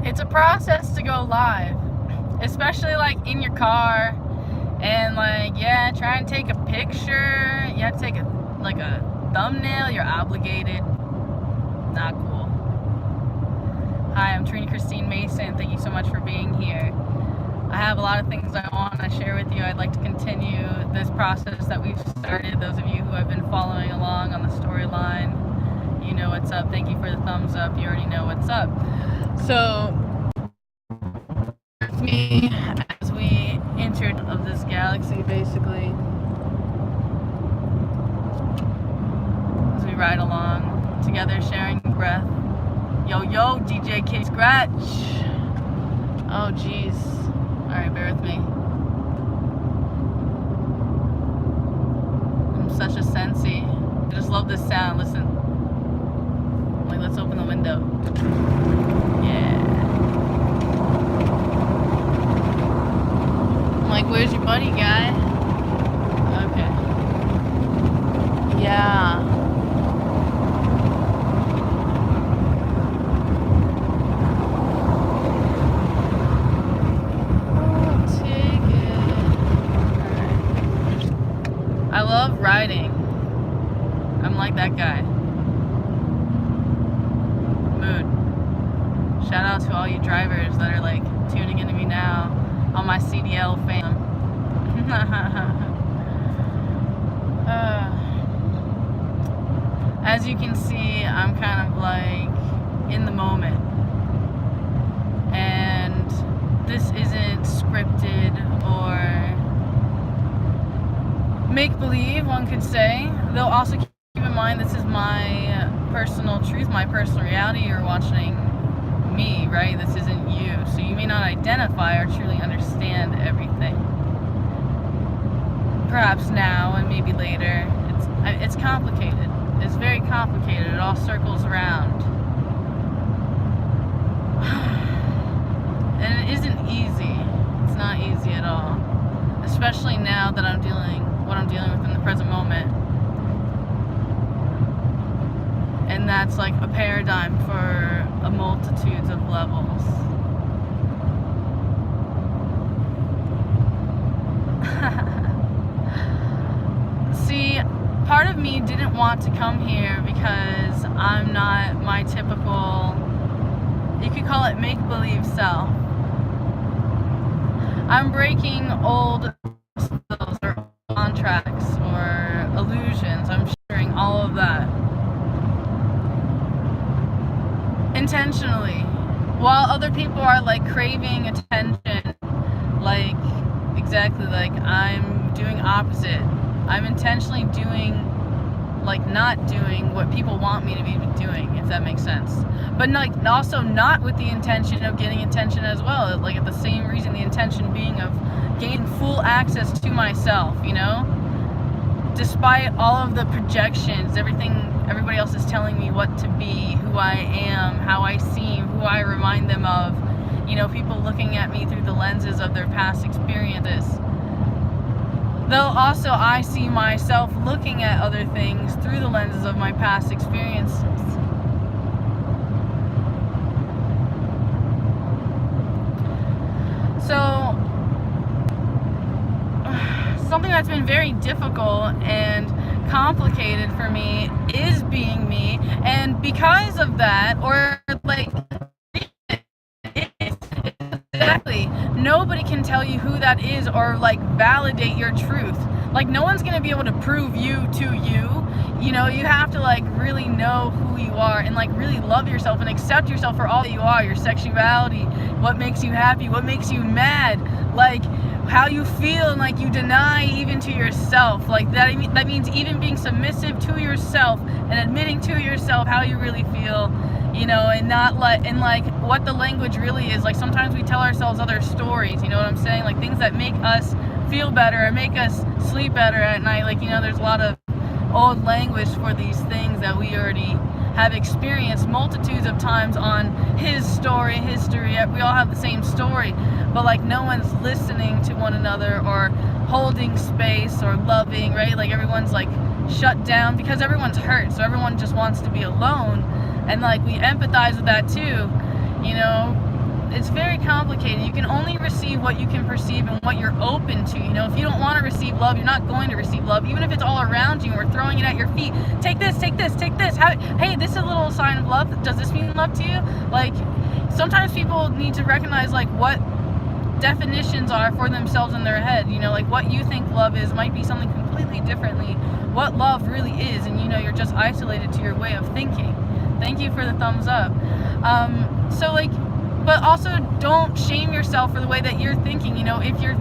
It's a process to go live, especially like in your car and like, yeah, try and take a picture. You have to take a thumbnail. You're obligated. Not cool. Hi, I'm Trina Christine Mason. Thank you so much for being here. I have a lot of things I want to share with you. I'd like to continue this process that we've started. Those of you who have been following along on the storyline, you know what's up. Thank you for the thumbs up. You already know what's up. So, with me as we entered of this galaxy, basically, as we ride along together, sharing breath. Yo, yo, DJ K Scratch. Oh, jeez. Alright, bear with me. I'm such a sensei. I just love this sound. Listen. Like, let's open the window. Yeah. I'm like, where's your buddy, guy? Okay. Yeah. I love riding. I'm like that guy. Mood. Shout out to all you drivers that are like tuning into me now. All my CDL fam. As you can see, I'm kind of like in the moment. And this isn't scripted or make-believe, one could say. Though also keep in mind this is my personal truth, my personal reality. You're watching me, right? This isn't you. So you may not identify or truly understand everything. Perhaps now and maybe later. It's complicated. It's very complicated. It all circles around. And it isn't easy. It's not easy at all. Especially now that I'm dealing with in the present moment. And that's like a paradigm for a multitudes of levels. See, part of me didn't want to come here because I'm not my typical, you could call it make-believe self. I'm breaking old skills or contracts or illusions. I'm sharing all of that intentionally, while other people are like craving attention, like exactly like I'm doing opposite. I'm intentionally doing, like not doing what people want me to be doing, if that makes sense. But like also not with the intention of getting attention as well. Like at the same reason, the intention being of gaining full access to myself, you know? Despite all of the projections, everybody else is telling me what to be, who I am, how I seem, who I remind them of, you know, people looking at me through the lenses of their past experiences. Though also I see myself looking at other things through the lenses of my past experiences. So, something that's been very difficult and complicated for me is being me, and because of that, or like, exactly, nobody can tell you who that is or like validate your truth. Like no one's gonna be able to prove you to you. You know, you have to like really know who you are and like really love yourself and accept yourself for all that you are, your sexuality, what makes you happy, what makes you mad, like how you feel, and like you deny even to yourself. Like that means even being submissive to yourself and admitting to yourself how you really feel, you know, and not like what the language really is. Like sometimes we tell ourselves other stories, you know what I'm saying? Like things that make us feel better and make us sleep better at night. Like, you know, there's a lot of old language for these things that we already have experienced multitudes of times on his story, history. We all have the same story, but like no one's listening to one another or holding space or loving, right? Like everyone's like shut down because everyone's hurt, so everyone just wants to be alone. And like we empathize with that too, you know. it's very complicated. You can only receive what you can perceive and what you're open to. You know, if you don't want to receive love, you're not going to receive love, even if it's all around you and we're throwing it at your feet. Take this, take this, take this. Hey, this is a little sign of love. Does this mean love to you? Like, sometimes people need to recognize like what definitions are for themselves in their head. You know, like what you think love is might be something completely differently what love really is, and you know, you're just isolated to your way of thinking. Thank you for the thumbs up. So like, but also don't shame yourself for the way that you're thinking. You know, if you're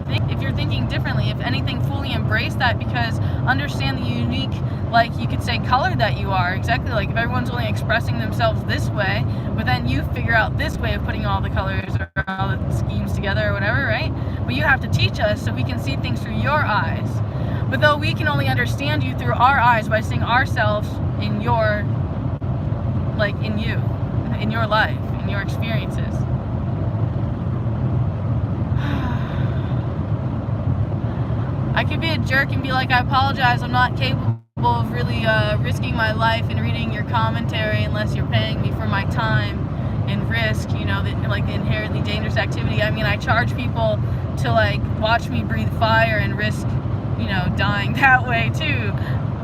thinking differently, if anything, fully embrace that, because understand the unique, like you could say, color that you are. Exactly, like if everyone's only expressing themselves this way, but then you figure out this way of putting all the colors or all the schemes together or whatever, right? But you have to teach us so we can see things through your eyes. But though we can only understand you through our eyes by seeing ourselves in your, like in you, in your life, in your experiences. I could be a jerk and be like, I apologize, I'm not capable of really risking my life and reading your commentary unless you're paying me for my time and risk, you know, like the inherently dangerous activity. I mean, I charge people to like watch me breathe fire and risk, you know, dying that way too,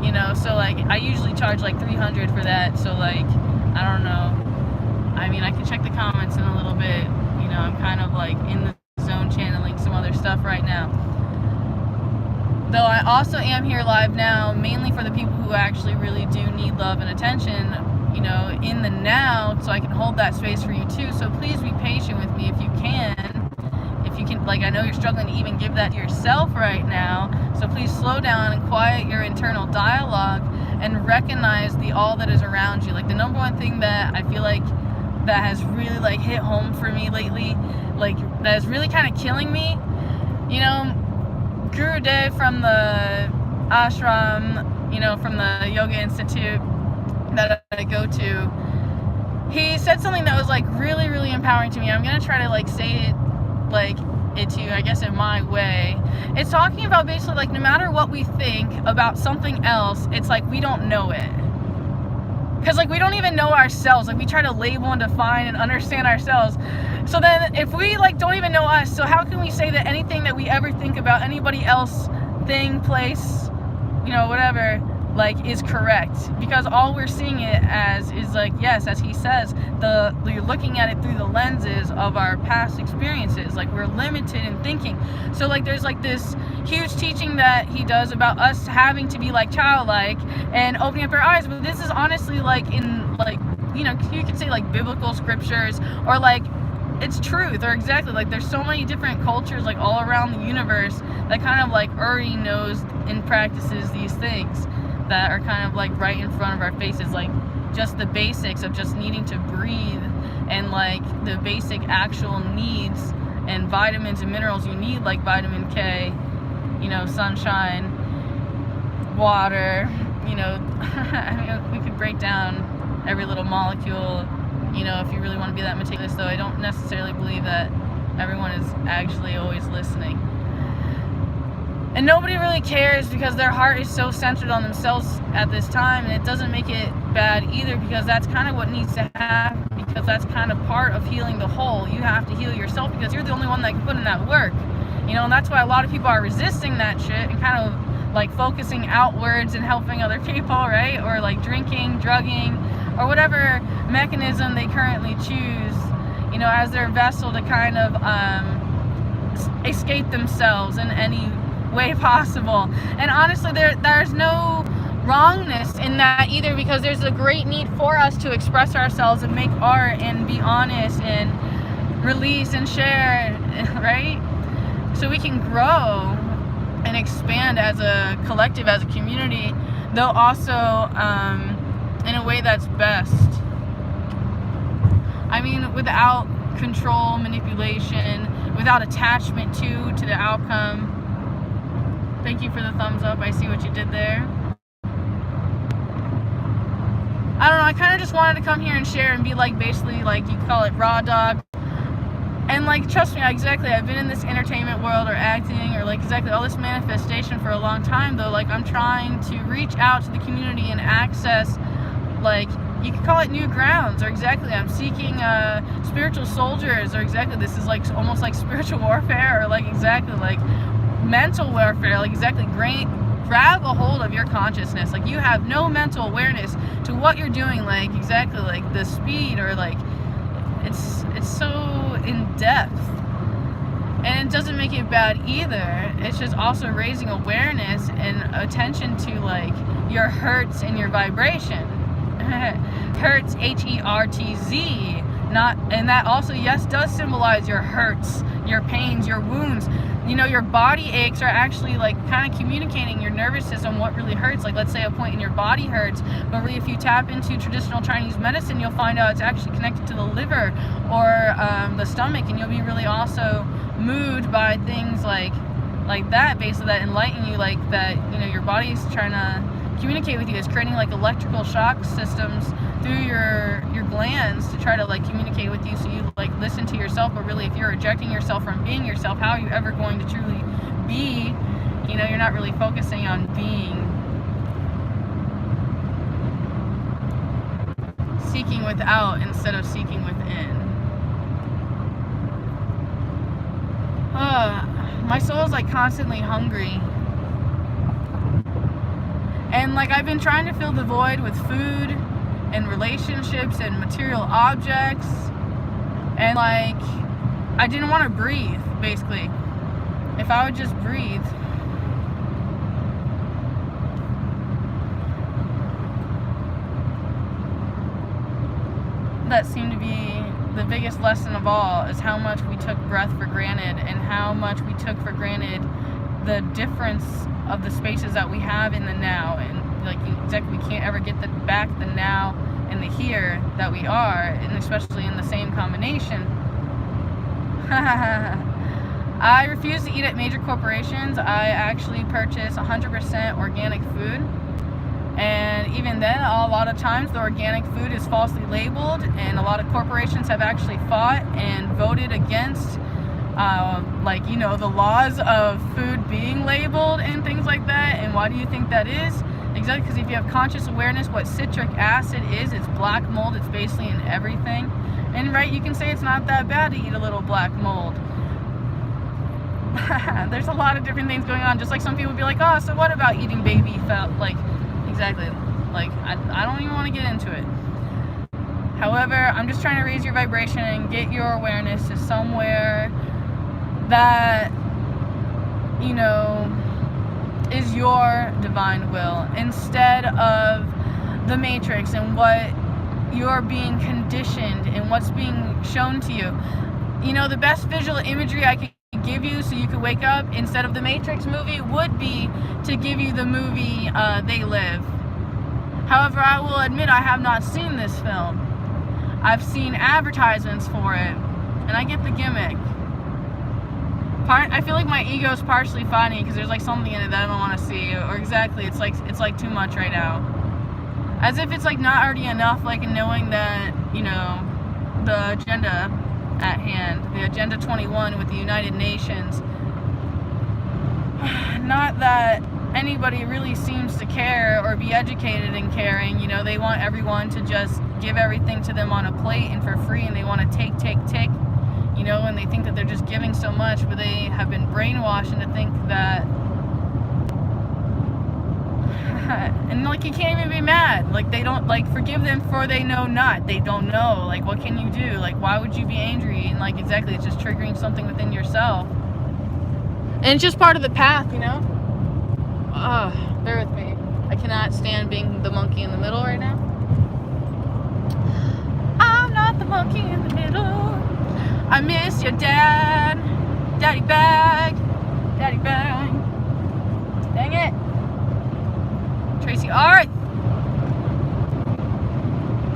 you know. So like I usually charge like $300 for that. So like, I don't know, I mean, I can check the comments in a little bit, you know. I'm kind of like in the zone channeling some other stuff right now, though I also am here live now mainly for the people who actually really do need love and attention, you know, in the now, so I can hold that space for you too. So please be patient with me if you can. Like, I know you're struggling to even give that to yourself right now, so please slow down and quiet your internal dialogue and recognize the all that is around you. Like, the number one thing that I feel like that has really like hit home for me lately, like that is really kind of killing me, you know, Guru Dev from the ashram, you know, from the Yoga Institute that I go to, he said something that was like really, really empowering to me. I'm gonna try to like say it like it to you, I guess, in my way. It's talking about basically like no matter what we think about something else, it's like we don't know it. Because like we don't even know ourselves. Like we try to label and define and understand ourselves. So then if we like don't even know us, so how can we say that anything that we ever think about anybody else, thing, place, you know, whatever, like is correct? Because all we're seeing it as is like, yes, as he says, you're looking at it through the lenses of our past experiences. Like we're limited in thinking. So like there's like this huge teaching that he does about us having to be like childlike and opening up our eyes. But this is honestly like in like, you know, you could say like biblical scriptures, or like it's truth, or exactly like there's so many different cultures like all around the universe that kind of like already knows and practices these things that are kind of like right in front of our faces, like just the basics of just needing to breathe and like the basic actual needs and vitamins and minerals you need, like vitamin K, you know, sunshine, water, you know. I mean, we could break down every little molecule, you know, if you really want to be that meticulous, though I don't necessarily believe that everyone is actually always listening. And nobody really cares because their heart is so centered on themselves at this time, and it doesn't make it bad either, because that's kind of what needs to happen, because that's kind of part of healing the whole. You have to heal yourself because you're the only one that can put in that work, you know. And that's why a lot of people are resisting that shit and kind of like focusing outwards and helping other people, right? Or like drinking, drugging, or whatever mechanism they currently choose, you know, as their vessel to kind of escape themselves in any way possible. And honestly, there's no wrongness in that either, because there's a great need for us to express ourselves and make art and be honest and release and share, right? So we can grow and expand as a collective, as a community, though also in a way that's best. I mean, without control, manipulation, without attachment to the outcome. Thank you for the thumbs up. I see what you did there. I don't know, I kind of just wanted to come here and share and be like, basically, like, you call it raw dog. And like, trust me, exactly, I've been in this entertainment world or acting or like exactly all this manifestation for a long time, though. Like, I'm trying to reach out to the community and access like You could call it new grounds, or exactly, I'm seeking spiritual soldiers, or exactly, this is like almost like spiritual warfare, or like exactly like mental warfare, like exactly, grab a hold of your consciousness. Like you have no mental awareness to what you're doing, like exactly like the speed, or like it's so in depth. And it doesn't make it bad either. It's just also raising awareness and attention to like your hertz and your vibration. Hertz, H-E-R-T-Z. Not, and that also, yes, does symbolize your hurts, your pains, your wounds. You know, your body aches are actually like kind of communicating your nervous system what really hurts. Like, let's say a point in your body hurts, but really if you tap into traditional Chinese medicine, you'll find out it's actually connected to the liver or the stomach, and you'll be really also moved by things like that, basically, that enlighten you, like that, you know, your body's trying to communicate with you. It's creating like electrical shock systems through your glands to try to like communicate with you, so you like listen to yourself. But really, if you're rejecting yourself from being yourself, how are you ever going to truly be? You know, you're not really focusing on being. Seeking without instead of seeking within. My soul is like constantly hungry. And like I've been trying to fill the void with food and relationships and material objects. And like I didn't want to breathe, basically. If I would just breathe. That seemed to be the biggest lesson of all, is how much we took breath for granted, and how much we took for granted the difference of the spaces that we have in the now. And like exactly, we can't ever get back the now and the here that we are, and especially in the same combination. I refuse to eat at major corporations. I actually purchase 100% organic food. And even then, a lot of times the organic food is falsely labeled, and a lot of corporations have actually fought and voted against like, you know, the laws of food being labeled and things like that. And why do you think that is? Exactly, because if you have conscious awareness what citric acid is, it's black mold. It's basically in everything. And right, you can say it's not that bad to eat a little black mold. There's a lot of different things going on. Just like some people be like, oh, so what about eating baby fat? Like, exactly. Like, I don't even want to get into it. However, I'm just trying to raise your vibration and get your awareness to somewhere that, you know, is your divine will, instead of the matrix and what you're being conditioned and what's being shown to you. You know, the best visual imagery I could give you so you could wake up instead of the Matrix movie would be to give you the movie They Live. However, I will admit I have not seen this film. I've seen advertisements for it, and I get the gimmick. I feel like my ego is partially funny because there's like something in it that I don't want to see, or exactly, it's like too much right now. As if it's like not already enough, like in knowing that, you know, the agenda at hand, the Agenda 21 with the United Nations. Not that anybody really seems to care or be educated in caring. You know, they want everyone to just give everything to them on a plate and for free, and they want to take, you know, and they think that they're just giving so much, but they have been brainwashed into think that and like, you can't even be mad. Like, they don't, like, forgive them for they know not. They don't know. Like, what can you do? Like, why would you be angry? And like, exactly, it's just triggering something within yourself. And it's just part of the path, you know? Bear with me. I cannot stand being the monkey in the middle right now. I'm not the monkey in the middle. I miss your dad. Daddy bag. Daddy bag. Dang it. Tracy, alright.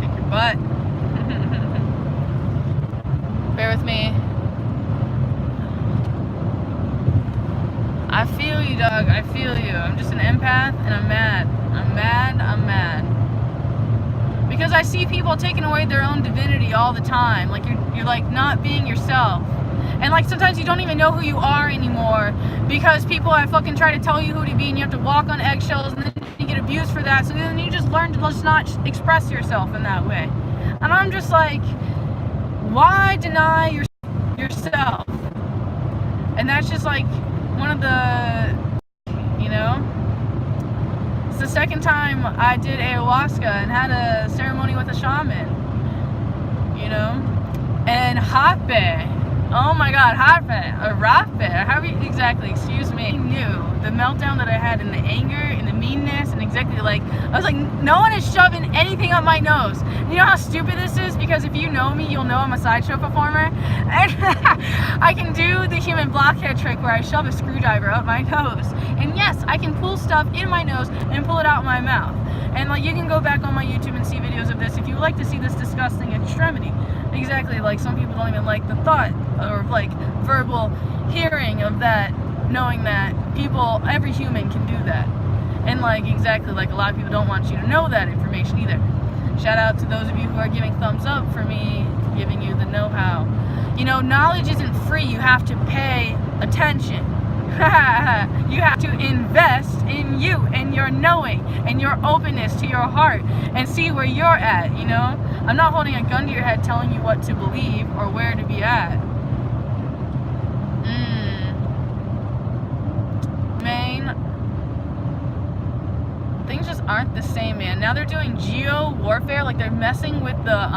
Kick your butt. Bear with me. I feel you, dog. I feel you. I'm just an empath, and I'm mad. I'm mad. Because I see people taking away their own divinity all the time. Like, you're like not being yourself. And like, sometimes you don't even know who you are anymore because people have fucking tried to tell you who to be, and you have to walk on eggshells, and then you you get abused for that, so then you just learn to just not express yourself in that way. And I'm just like, why deny yourself? And that's just like one of the, you know, it's the second time I did ayahuasca and had a ceremony with a shaman, you know, and Hape, oh my god, Hape, or Rape, however you, exactly, excuse me, I knew the meltdown that I had and the anger and the meanness and exactly like, I was like, no one is shoving anything up my nose. You know how stupid this is? Because if you know me, you'll know I'm a sideshow performer. And I can do the human blockhead trick where I shove a screwdriver up my nose. And yes, I can pull stuff in my nose and pull it out my mouth. And like, you can go back on my YouTube and see videos of this if you would like to see this disgusting extremity. Exactly, like some people don't even like the thought or like verbal hearing of that, knowing that people, every human can do that. And like, exactly, like a lot of people don't want you to know that information either. Shout out to those of you who are giving thumbs up for me giving you the know-how. You know, knowledge isn't free, you have to pay attention. You have to invest in you and your knowing and your openness to your heart and see where you're at, you know? I'm not holding a gun to your head telling you what to believe or where to be at. Man, things just aren't the same, man. Now they're doing geo warfare, like they're messing with the,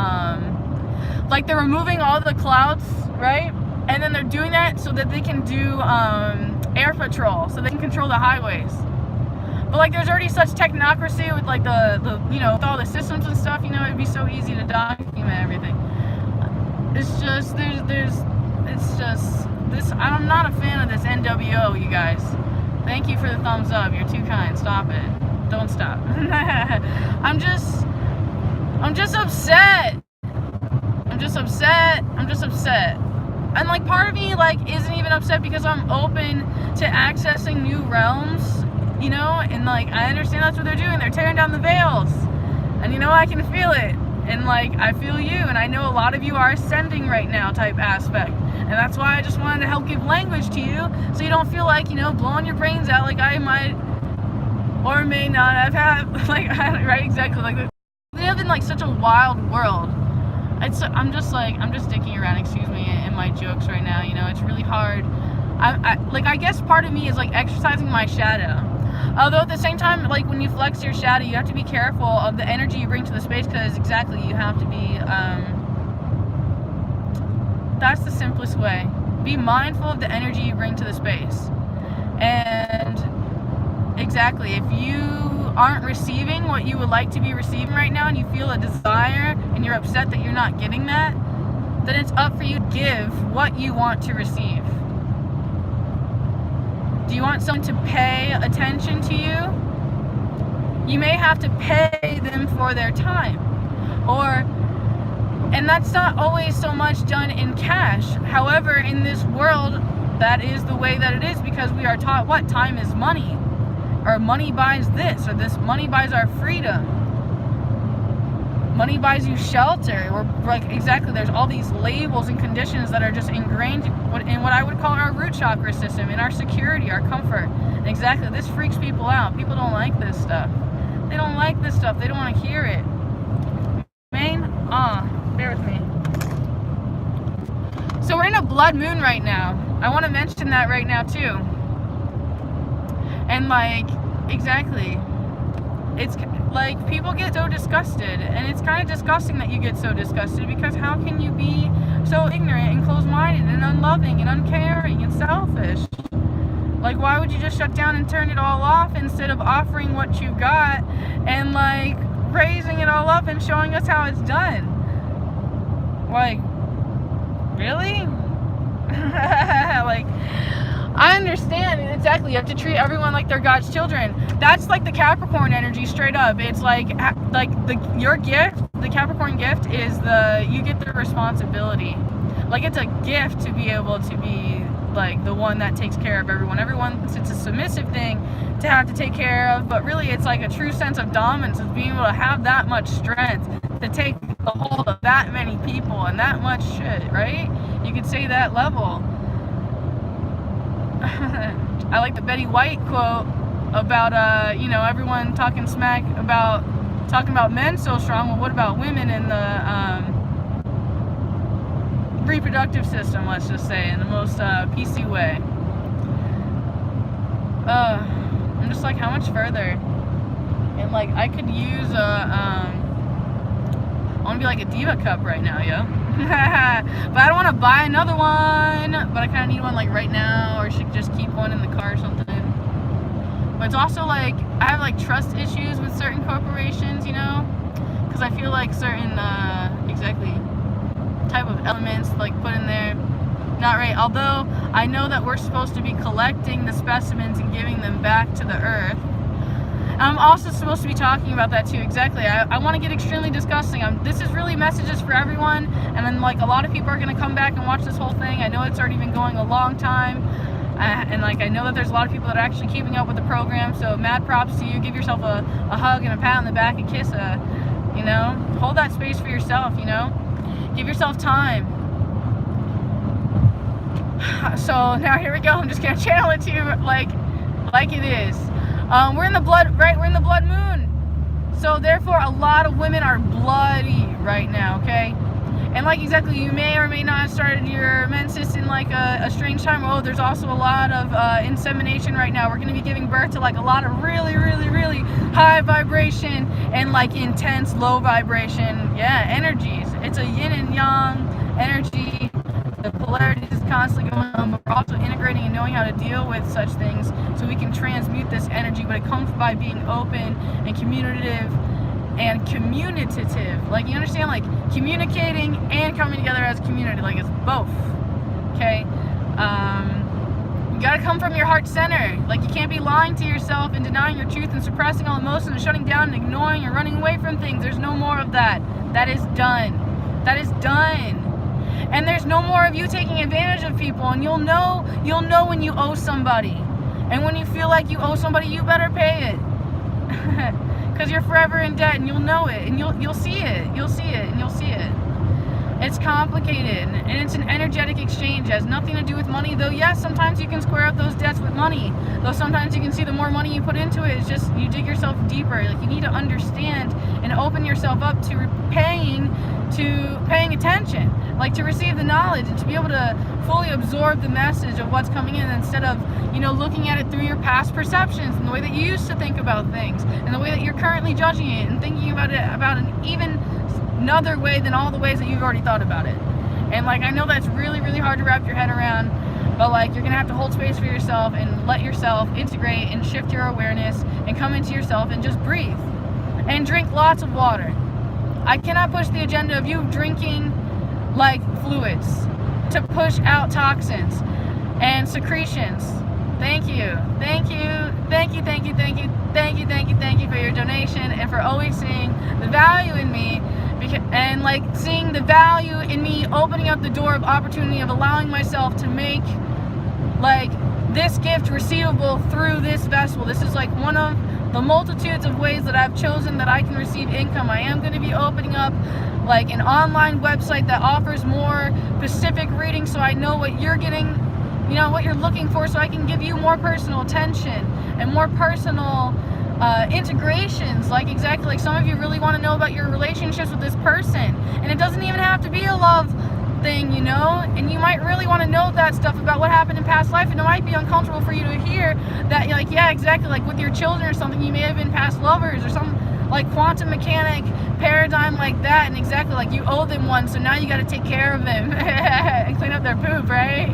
like they're removing all the clouds, right? And then they're doing that so that they can do, air patrol, so they can control the highways. But like, there's already such technocracy with like the you know, with all the systems and stuff, you know, it'd be so easy to document everything. It's just, it's just, this, I'm not a fan of this NWO, you guys. Thank you for the thumbs up, you're too kind, stop it. Don't stop. I'm just upset. I'm just upset. And like, part of me like isn't even upset because I'm open to accessing new realms, you know, and like, I understand that's what they're doing. They're tearing down the veils, and you know, I can feel it, and like, I feel you, and I know a lot of you are ascending right now type aspect, and that's why I just wanted to help give language to you, so you don't feel like, you know, blowing your brains out like I might or may not have had, like, right, exactly, like, we live in like such a wild world. I'm just dicking around, excuse me, in my jokes right now, you know, it's really hard. I guess part of me is like exercising my shadow. Although at the same time, like when you flex your shadow, you have to be careful of the energy you bring to the space, because exactly, you have to be, that's the simplest way. Be mindful of the energy you bring to the space. And exactly, if you aren't receiving what you would like to be receiving right now, and you feel a desire and you're upset that you're not getting that, then it's up for you to give what you want to receive. Do you want someone to pay attention to you? You may have to pay them for their time. And that's not always so much done in cash. However, in this world, that is the way that it is, because we are taught what? Time is money. Or money buys this, or this money buys our freedom. Money buys you shelter, or like, exactly, there's all these labels and conditions that are just ingrained in what I would call our root chakra system, in our security, our comfort. And exactly, this freaks people out. People don't like this stuff. They don't like this stuff. They don't want to hear it. Bear with me. So we're in a blood moon right now. I want to mention that right now too. And like, exactly, it's like, people get so disgusted, and it's kind of disgusting that you get so disgusted, because how can you be so ignorant and closed-minded and unloving and uncaring and selfish? Like, why would you just shut down and turn it all off instead of offering what you got and like raising it all up and showing us how it's done? Like, really? Like, I understand, exactly, you have to treat everyone like they're God's children. That's like the Capricorn energy, straight up. It's like your gift, the Capricorn gift is you get the responsibility. Like, it's a gift to be able to be like the one that takes care of everyone. Everyone thinks it's a submissive thing to have to take care of, but really it's like a true sense of dominance, of being able to have that much strength to take the hold of that many people and that much shit, right? You could say that level. I like the Betty White quote, about you know, everyone talking smack about men so strong. Well, what about women in the reproductive system, let's just say, in the most PC way? I'm just like, how much further? And like, I could use I want to be like a Diva Cup right now, yo. But I don't want to buy another one, but I kind of need one like right now, or should just keep one in the car or something. But it's also like, I have like trust issues with certain corporations, you know, because I feel like certain exactly type of elements like put in there, not right. Although I know that we're supposed to be collecting the specimens and giving them back to the earth. I'm also supposed to be talking about that too. Exactly. I want to get extremely disgusting. This is really messages for everyone, and then like a lot of people are going to come back and watch this whole thing. I know it's already been going a long time, and like I know that there's a lot of people that are actually keeping up with the program. So mad props to you. Give yourself a hug and a pat on the back and kiss. You know, hold that space for yourself. You know, give yourself time. So now here we go. I'm just gonna channel it to you like it is. We're in the blood, right? We're in the blood moon. So therefore, a lot of women are bloody right now, okay? And like exactly, you may or may not have started your menses in like a strange time. Oh, there's also a lot of insemination right now. We're going to be giving birth to like a lot of really, really, really high vibration and like intense low vibration, yeah, energies. It's a yin and yang energy. The polarity is constantly going on, but we're also integrating and knowing how to deal with such things so we can transmute this energy. But it comes by being open and communicative and communicative. Like, you understand? Like, communicating and coming together as a community. Like, it's both. Okay? You gotta come from your heart center. Like, you can't be lying to yourself and denying your truth and suppressing all emotions and shutting down and ignoring and running away from things. There's no more of that. That is done. That is done. And there's no more of you taking advantage of people, and you'll know when you owe somebody. And when you feel like you owe somebody, you better pay it. Because you're forever in debt, and you'll know it, and you'll see it. You'll see it, and you'll see it. It's complicated, and it's an energetic exchange. It has nothing to do with money, though yes, sometimes you can square up those debts with money. Though sometimes you can see the more money you put into it, it's just you dig yourself deeper. Like, you need to understand and open yourself up to paying attention, like to receive the knowledge and to be able to fully absorb the message of what's coming in, instead of, you know, looking at it through your past perceptions and the way that you used to think about things and the way that you're currently judging it and thinking about it about an even another way than all the ways that you've already thought about it. And like, I know that's really, really hard to wrap your head around, but like, you're gonna have to hold space for yourself and let yourself integrate and shift your awareness and come into yourself and just breathe and drink lots of water. I cannot push the agenda of you drinking like fluids to push out toxins and secretions. Thank you, thank you, thank you, thank you, thank you, thank you, thank you, thank you for your donation and for always seeing the value in me, and like seeing the value in me opening up the door of opportunity of allowing myself to make like this gift receivable through this vessel. This is like one of the multitudes of ways that I've chosen that I can receive income. I am going to be opening up like an online website that offers more specific readings, so I know what you're getting, you know, what you're looking for, so I can give you more personal attention and more personal integrations. Like, exactly, like some of you really want to know about your relationships with this person, and it doesn't even have to be a love thing, you know, and you might really want to know that stuff about what happened in past life, and it might be uncomfortable for you to hear that, like, yeah, exactly, like with your children or something, you may have been past lovers or some like quantum mechanic paradigm like that, and exactly, like, you owe them one, so now you got to take care of them and clean up their poop, right?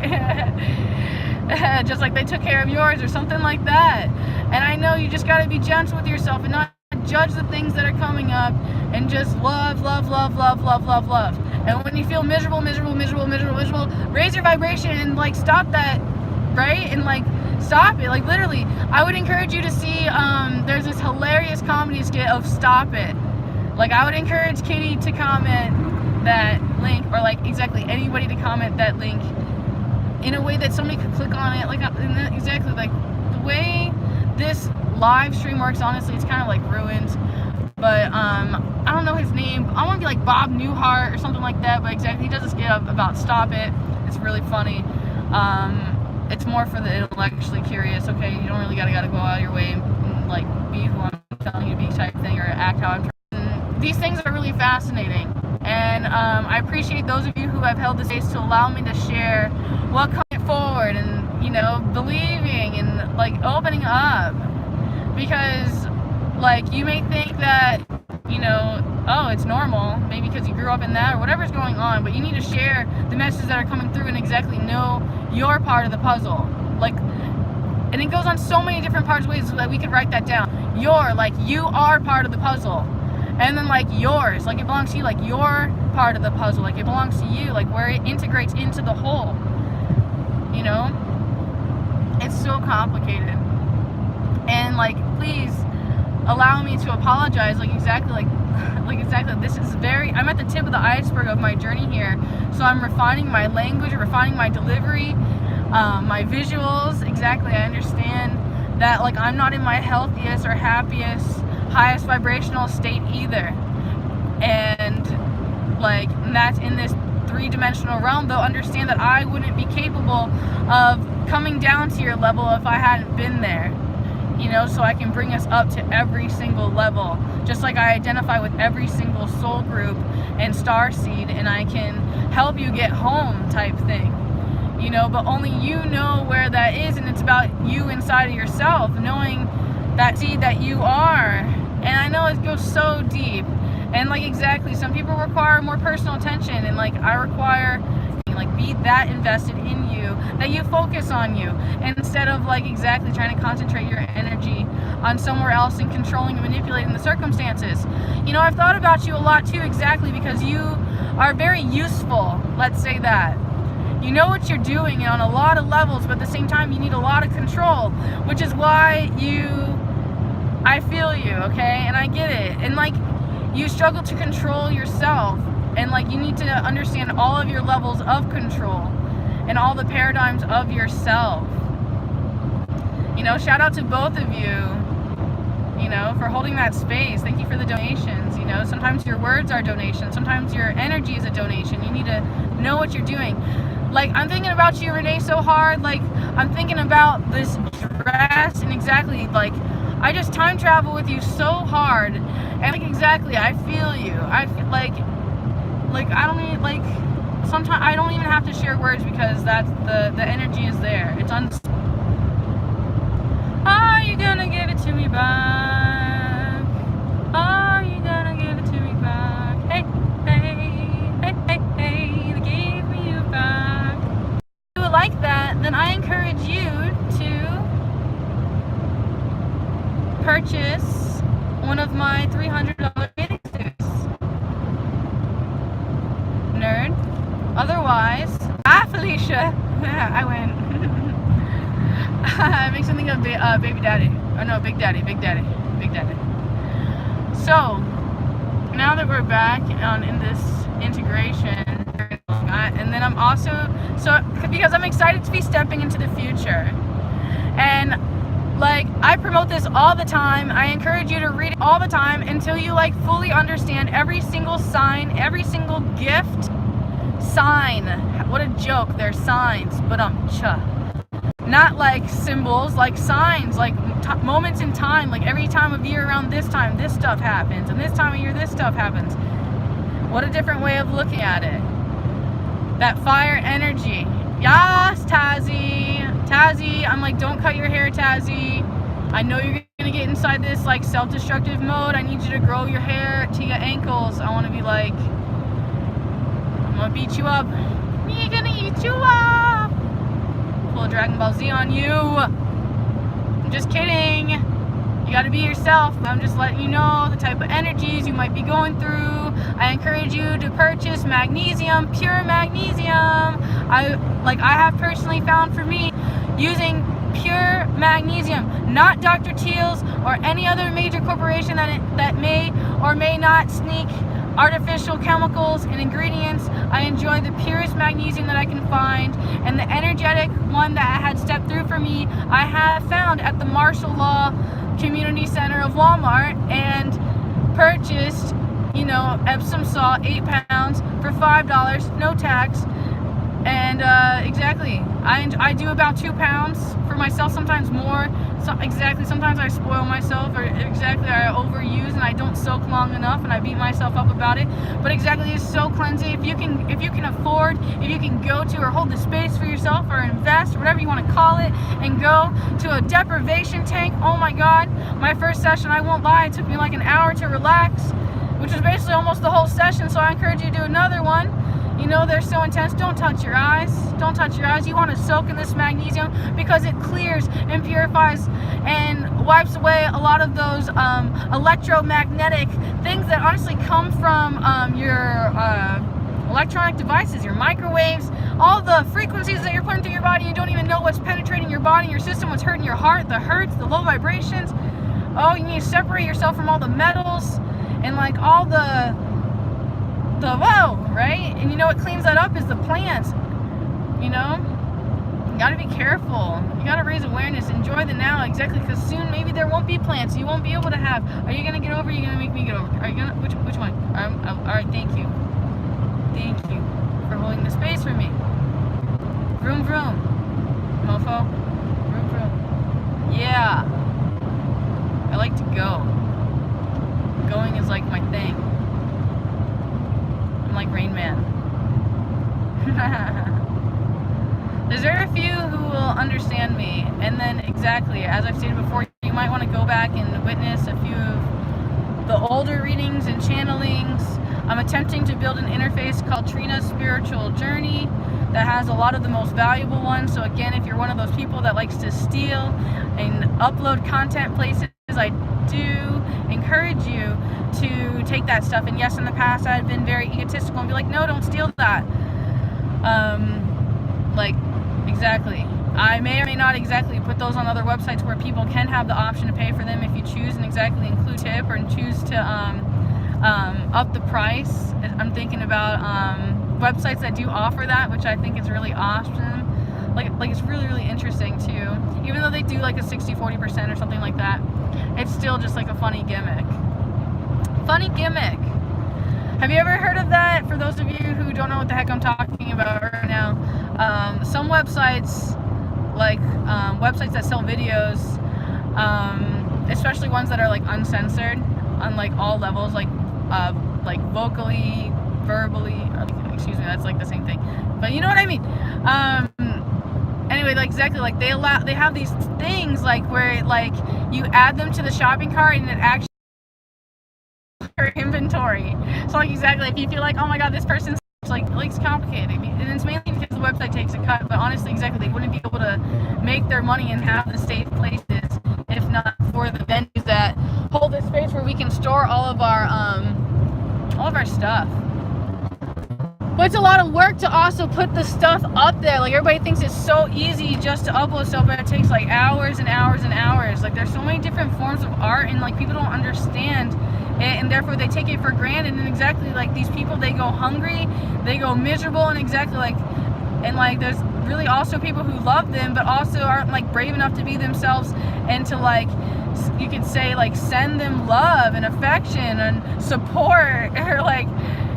Just like they took care of yours or something like that. And I know you just got to be gentle with yourself and not judge the things that are coming up, and just love, love, love, love, love, love, love. And when you feel miserable, raise your vibration and like stop that, right? And like stop it. Like, literally, I would encourage you to see, there's this hilarious comedy skit of Stop It. Like, I would encourage Kitty to comment that link, or like exactly anybody to comment that link in a way that somebody could click on it. Like, exactly, like the way this live stream works, honestly, it's kind of like ruined. But I don't know his name. I want to be like Bob Newhart or something like that. But exactly, he does a skit about Stop It. It's really funny. it's more for the intellectually curious. Okay, you don't really gotta go out of your way and like be who I'm telling you to be type thing, or act how I'm trying. These things are really fascinating, and I appreciate those of you who have held the space to allow me to share what coming forward and believing and like opening up, because like you may think that oh, it's normal, maybe because you grew up in that or whatever's going on, but you need to share the messages that are coming through and exactly know your part of the puzzle. And it goes on so many different parts ways that we could write that down. You are part of the puzzle. And then yours, it belongs to you, your part of the puzzle, it belongs to you, where it integrates into the whole. It's so complicated. And please allow me to apologize, exactly this is I'm at the tip of the iceberg of my journey here. So I'm refining my language, refining my delivery, my visuals. Exactly, I understand that I'm not in my healthiest or happiest, highest vibrational state either. And that's in this three-dimensional realm, though. Understand that I wouldn't be capable of coming down to your level if I hadn't been there. So I can bring us up to every single level, just like I identify with every single soul group and star seed, and I can help you get home type thing. But only you know where that is, and it's about you inside of yourself, knowing that seed that you are. And I know it goes so deep, and exactly, some people require more personal attention, and I require be that invested in you that you focus on you instead of exactly trying to concentrate your energy on somewhere else and controlling and manipulating the circumstances. I've thought about you a lot too, exactly because you are very useful, let's say that. You know what you're doing on a lot of levels, but at the same time you need a lot of control, which is why I feel you, okay? And I get it. And you struggle to control yourself, and you need to understand all of your levels of control and all the paradigms of yourself. Shout out to both of you, for holding that space. Thank you for the donations. Sometimes your words are donations, sometimes your energy is a donation. You need to know what you're doing. I'm thinking about you, Renee, so hard. I'm thinking about this dress, and exactly I just time travel with you so hard, and exactly I feel you. I feel I don't need sometimes I don't even have to share words, because that's the energy is there. It's Are you gonna give it to me back? Are you gonna give it to me back? Hey, hey, hey, hey, hey, they gave me you back. If you would like that, then I encourage you to purchase one of my $300 bathing suits. Nerd. Otherwise, Felicia. I win. It makes me think of Baby Daddy. Oh no, Big Daddy. So now that we're back in this integration, and then I'm also because I'm excited to be stepping into the future, and I promote this all the time. I encourage you to read it all the time until you fully understand every single sign, every single gift. Sign. What a joke. They're signs, but not symbols, signs, moments in time. Every time of year around this time, this stuff happens, and this time of year, this stuff happens. What a different way of looking at it. That fire energy. Yes, Tazzy, I'm don't cut your hair, Tazzy. I know you're gonna get inside this self-destructive mode. I need you to grow your hair to your ankles. I want to be I'm gonna beat you up. You're gonna eat you up. Pull a Dragon Ball Z on you. I'm just kidding. You gotta be yourself. I'm just letting you know the type of energies you might be going through. I encourage you to purchase magnesium, pure magnesium. I have personally found for me, using pure magnesium, not Dr. Teal's or any other major corporation that may or may not sneak artificial chemicals and ingredients. I enjoy the purest magnesium that I can find, and the energetic one that had stepped through for me I have found at the Martial Law Community Center of Walmart, and purchased Epsom salt, 8 pounds for $5, no tax, And exactly, I do about 2 pounds for myself, sometimes more. So exactly, sometimes I spoil myself, or exactly I overuse and I don't soak long enough, and I beat myself up about it. But exactly, it's so cleansing. If you can afford, if you can go to or hold the space for yourself, or invest, or whatever you want to call it, and go to a deprivation tank. Oh my God, my first session, I won't lie, it took me like an hour to relax, which was basically almost the whole session. So I encourage you to do another one. You know, they're so intense. Don't touch your eyes. Don't touch your eyes. You want to soak in this magnesium because it clears and purifies and wipes away a lot of those electromagnetic things that honestly come from your electronic devices, your microwaves, all the frequencies that you're putting through your body. You don't even know what's penetrating your body, your system, what's hurting your heart, the hurts, the low vibrations. Oh, you need to separate yourself from all the metals and like all the whoa, right? And you know what cleans that up is the plants. You know, you gotta be careful. You gotta raise awareness. Enjoy the now, exactly, because soon maybe there won't be plants. You won't be able to have. Are you gonna get over? Are you gonna make me get over? Are you gonna? Which one? All right. Thank you for holding the space for me. Vroom vroom, mofo. Vroom vroom. Yeah. I like to go. Going is like my thing. Like Rain Man. There's very few who will understand me, and then exactly as I've stated before, you might want to go back and witness a few of the older readings and channelings. I'm attempting to build an interface called Trina's Spiritual Journey that has a lot of the most valuable ones. So again, if you're one of those people that likes to steal and upload content places, I do encourage you to take that stuff. And yes, in the past I've been very egotistical and be like, no, don't steal that. Like, exactly, I may or may not exactly put those on other websites where people can have the option to pay for them if you choose, and exactly include tip, or choose to up the price. I'm thinking about websites that do offer that, which I think is really awesome. Like it's really interesting too. Even though they do like a 60-40% or something like that, it's still just like a funny gimmick. Funny gimmick. Have you ever heard of that? For those of you who don't know what the heck I'm talking about right now, some websites, like websites that sell videos, especially ones that are like uncensored on like all levels, like vocally, verbally, excuse me, that's like the same thing, but you know what I mean. Anyway, like exactly, like they have these things like where like you add them to the shopping cart and it actually your inventory. So like exactly, if you feel like, oh my god, this person's like it's complicated, and it's mainly because the website takes a cut, but honestly, exactly, they wouldn't be able to make their money and have the safe places if not for the venues that hold the space where we can store all of our stuff. But it's a lot of work to also put the stuff up there. Like everybody thinks it's so easy just to upload stuff, but it takes like hours and hours and hours. Like there's so many different forms of art, and like people don't understand it, and therefore they take it for granted. And exactly, like these people, they go hungry, they go miserable, and exactly like, and like there's really also people who love them but also aren't like brave enough to be themselves and to like, you could say, like send them love and affection and support, or like,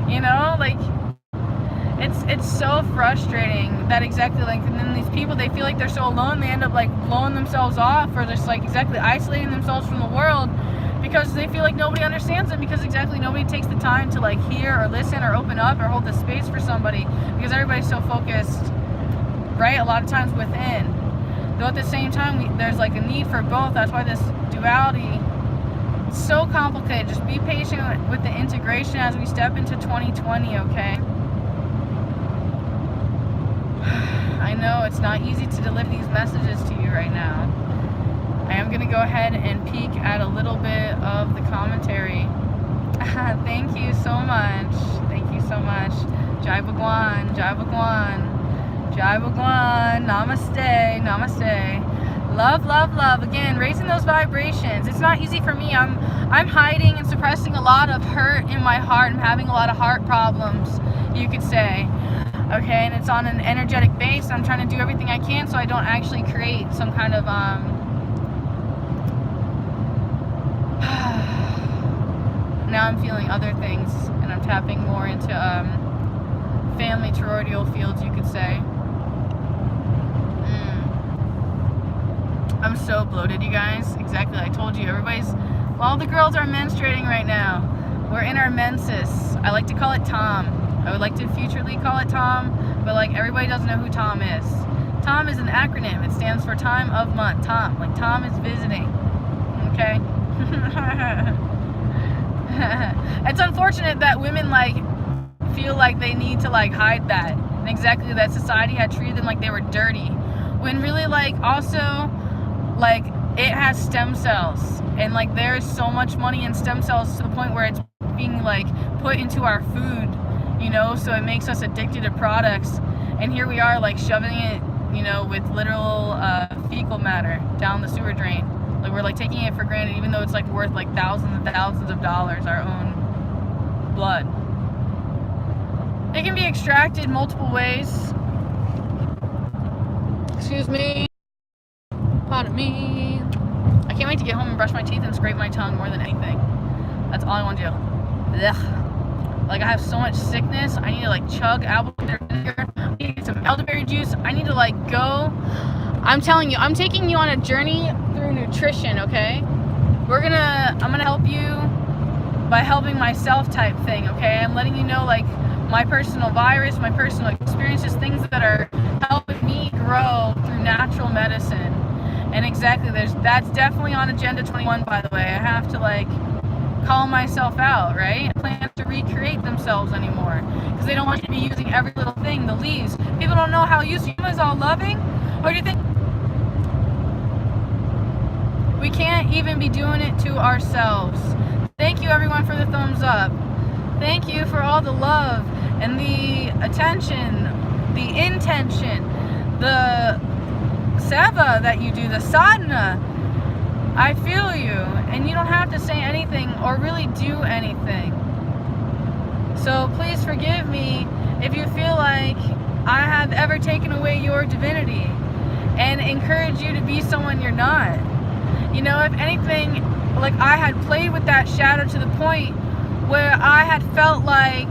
you know, like it's so frustrating that exactly like, and then these people, they feel like they're so alone, they end up like blowing themselves off, or just like exactly isolating themselves from the world because they feel like nobody understands them, because exactly nobody takes the time to like hear or listen or open up or hold the space for somebody, because everybody's so focused, right, a lot of times within. Though at the same time, there's like a need for both. That's why this duality is so complicated. Just be patient with the integration as we step into 2020, okay? I know it's not easy to deliver these messages to you right now. I am going to go ahead and peek at a little bit of the commentary. Thank you so much. Thank you so much. Jai Bhagwan, Jai Bhagwan, Jai Bhagwan, Namaste, Namaste. Love, love, love. Again, raising those vibrations. It's not easy for me. I'm hiding and suppressing a lot of hurt in my heart. I'm having a lot of heart problems, you could say. Okay, and it's on an energetic base. I'm trying to do everything I can so I don't actually create some kind of now I'm feeling other things, and I'm tapping more into family toroidal fields, you could say. so bloated, you guys. Exactly, I told you, all the girls are menstruating right now. We're in our menses. I like to call it Tom. I would like to futurely call it Tom, but like everybody doesn't know who Tom is. Tom is an acronym. It stands for time of month. Tom, like Tom is visiting. Okay? It's unfortunate that women like feel like they need to like hide that. And exactly, that society had treated them like they were dirty. When really like also like it has stem cells, and like there's so much money in stem cells to the point where it's being like put into our food, you know, so it makes us addicted to products. And here we are like shoving it, you know, with literal fecal matter down the sewer drain. Like we're like taking it for granted, even though it's like worth like thousands and thousands of dollars, our own blood. It can be extracted multiple ways. Excuse me. Pardon me. I can't wait to get home and brush my teeth and scrape my tongue more than anything. That's all I want to do. Ugh. Like I have so much sickness. I need to like chug apple cider vinegar. I need to get some elderberry juice. I need to like go. I'm telling you, I'm taking you on a journey through nutrition, okay? I'm gonna help you by helping myself type thing, okay? I'm letting you know like my personal virus, my personal experiences, things that are helping me grow through natural medicine. And exactly, that's definitely on Agenda 21, by the way. I have to like call myself out, right? Plants to recreate themselves anymore because they don't want you to be using every little thing. The leaves, people don't know how useful is all loving. Or do you think we can't even be doing it to ourselves? Thank you everyone for the thumbs up. Thank you for all the love and the attention, the intention, the seva that you do, the sadhana. I feel you, and you don't have to say anything or really do anything. So please forgive me if you feel like I have ever taken away your divinity and encourage you to be someone you're not. You know, if anything, like I had played with that shadow to the point where I had felt like,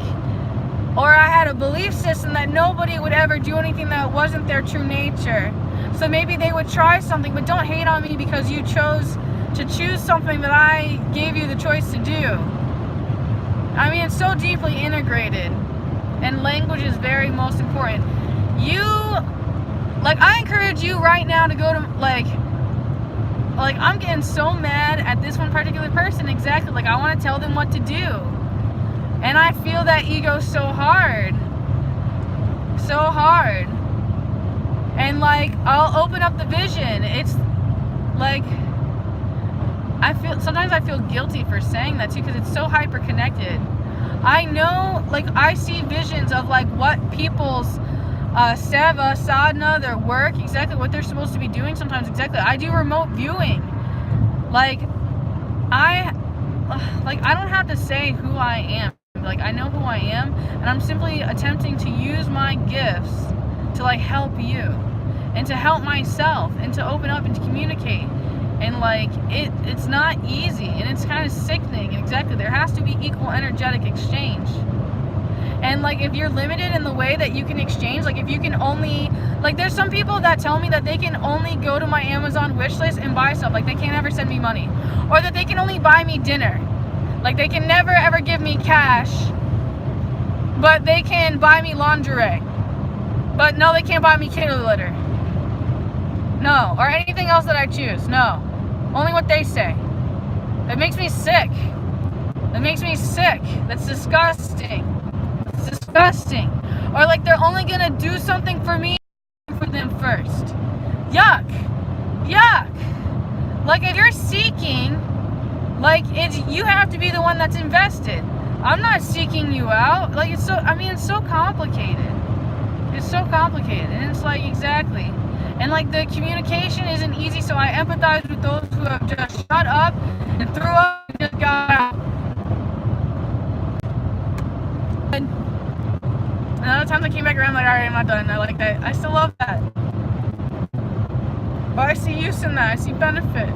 or I had a belief system that nobody would ever do anything that wasn't their true nature. So maybe they would try something, but don't hate on me because you chose to choose something that I gave you the choice to do. I mean, it's so deeply integrated, and language is very most important. I encourage you right now to go to, like I'm getting so mad at this one particular person, exactly, like I want to tell them what to do. And I feel that ego so hard. And like, I'll open up the vision. It's like, sometimes I feel guilty for saying that too, because it's so hyper connected. I know, like I see visions of like what people's seva, sadhana, their work, exactly what they're supposed to be doing sometimes, exactly. I do remote viewing. Like I don't have to say who I am. Like I know who I am, and I'm simply attempting to use my gifts to like help you and to help myself and to open up and to communicate. And like it's not easy, and it's kind of sickening. And exactly, there has to be equal energetic exchange. And like if you're limited in the way that you can exchange, like if you can only, like there's some people that tell me that they can only go to my Amazon wish list and buy stuff, like they can't ever send me money, or that they can only buy me dinner, like they can never ever give me cash, but they can buy me lingerie, but no, they can't buy me kitty litter, no, or anything else that I choose, no, only what they say. That makes me sick. That's disgusting. Or like they're only gonna do something for me for them first. Yuck. Like if you're seeking, like you have to be the one that's invested. I'm not seeking you out. Like it's so complicated. And it's like, exactly. And like the communication isn't easy, so I empathize with those who have just shut up and threw up and just got out. And other times I came back around like, alright, I'm not done. I like that. I still love that. But I see use in that. I see benefit.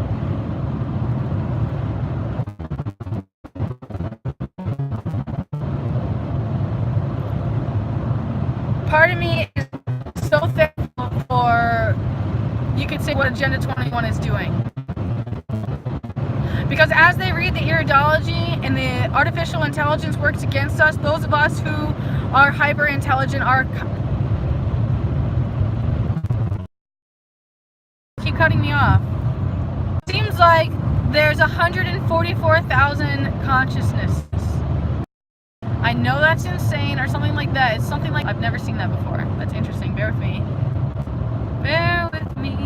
Part of me is so thankful for, you could say, understand what Agenda 21 is doing. Because as they read the iridology and the artificial intelligence works against us, those of us who are hyper intelligent are... Keep cutting me off. Seems like there's 144,000 consciousnesses. I know that's insane, or something like that. It's something like... I've never seen that before. That's interesting. Bear with me. Bear with me.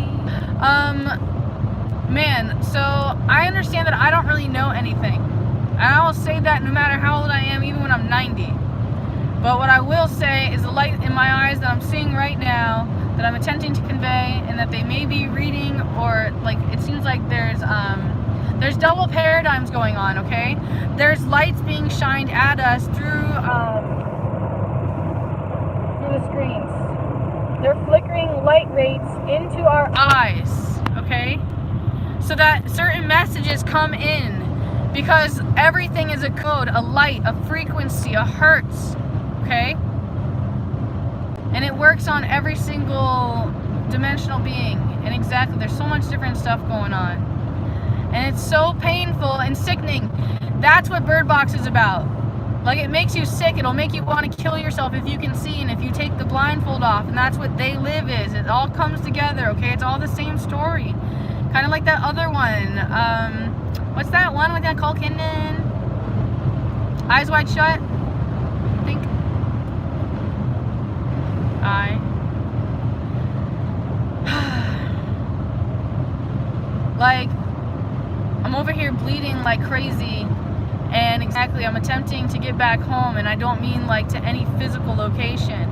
Man, so I understand that I don't really know anything. And I will say that no matter how old I am, even when I'm 90. But what I will say is the light in my eyes that I'm seeing right now, that I'm attempting to convey, and that they may be reading, or like, it seems like there's double paradigms going on, okay? There's lights being shined at us through the screens. They're flickering light rays into our eyes, okay? So that certain messages come in, because everything is a code, a light, a frequency, a hertz, okay? And it works on every single dimensional being. And exactly, there's so much different stuff going on. And it's so painful and sickening. That's what Bird Box is about. Like, it makes you sick. It'll make you want to kill yourself if you can see, and if you take the blindfold off. And that's what They Live is. It all comes together, okay? It's all the same story. Kind of like that other one. What's that one with Nicole Kidman? Eyes Wide Shut? I think. Like, I'm over here bleeding like crazy, and exactly, I'm attempting to get back home, and I don't mean like to any physical location.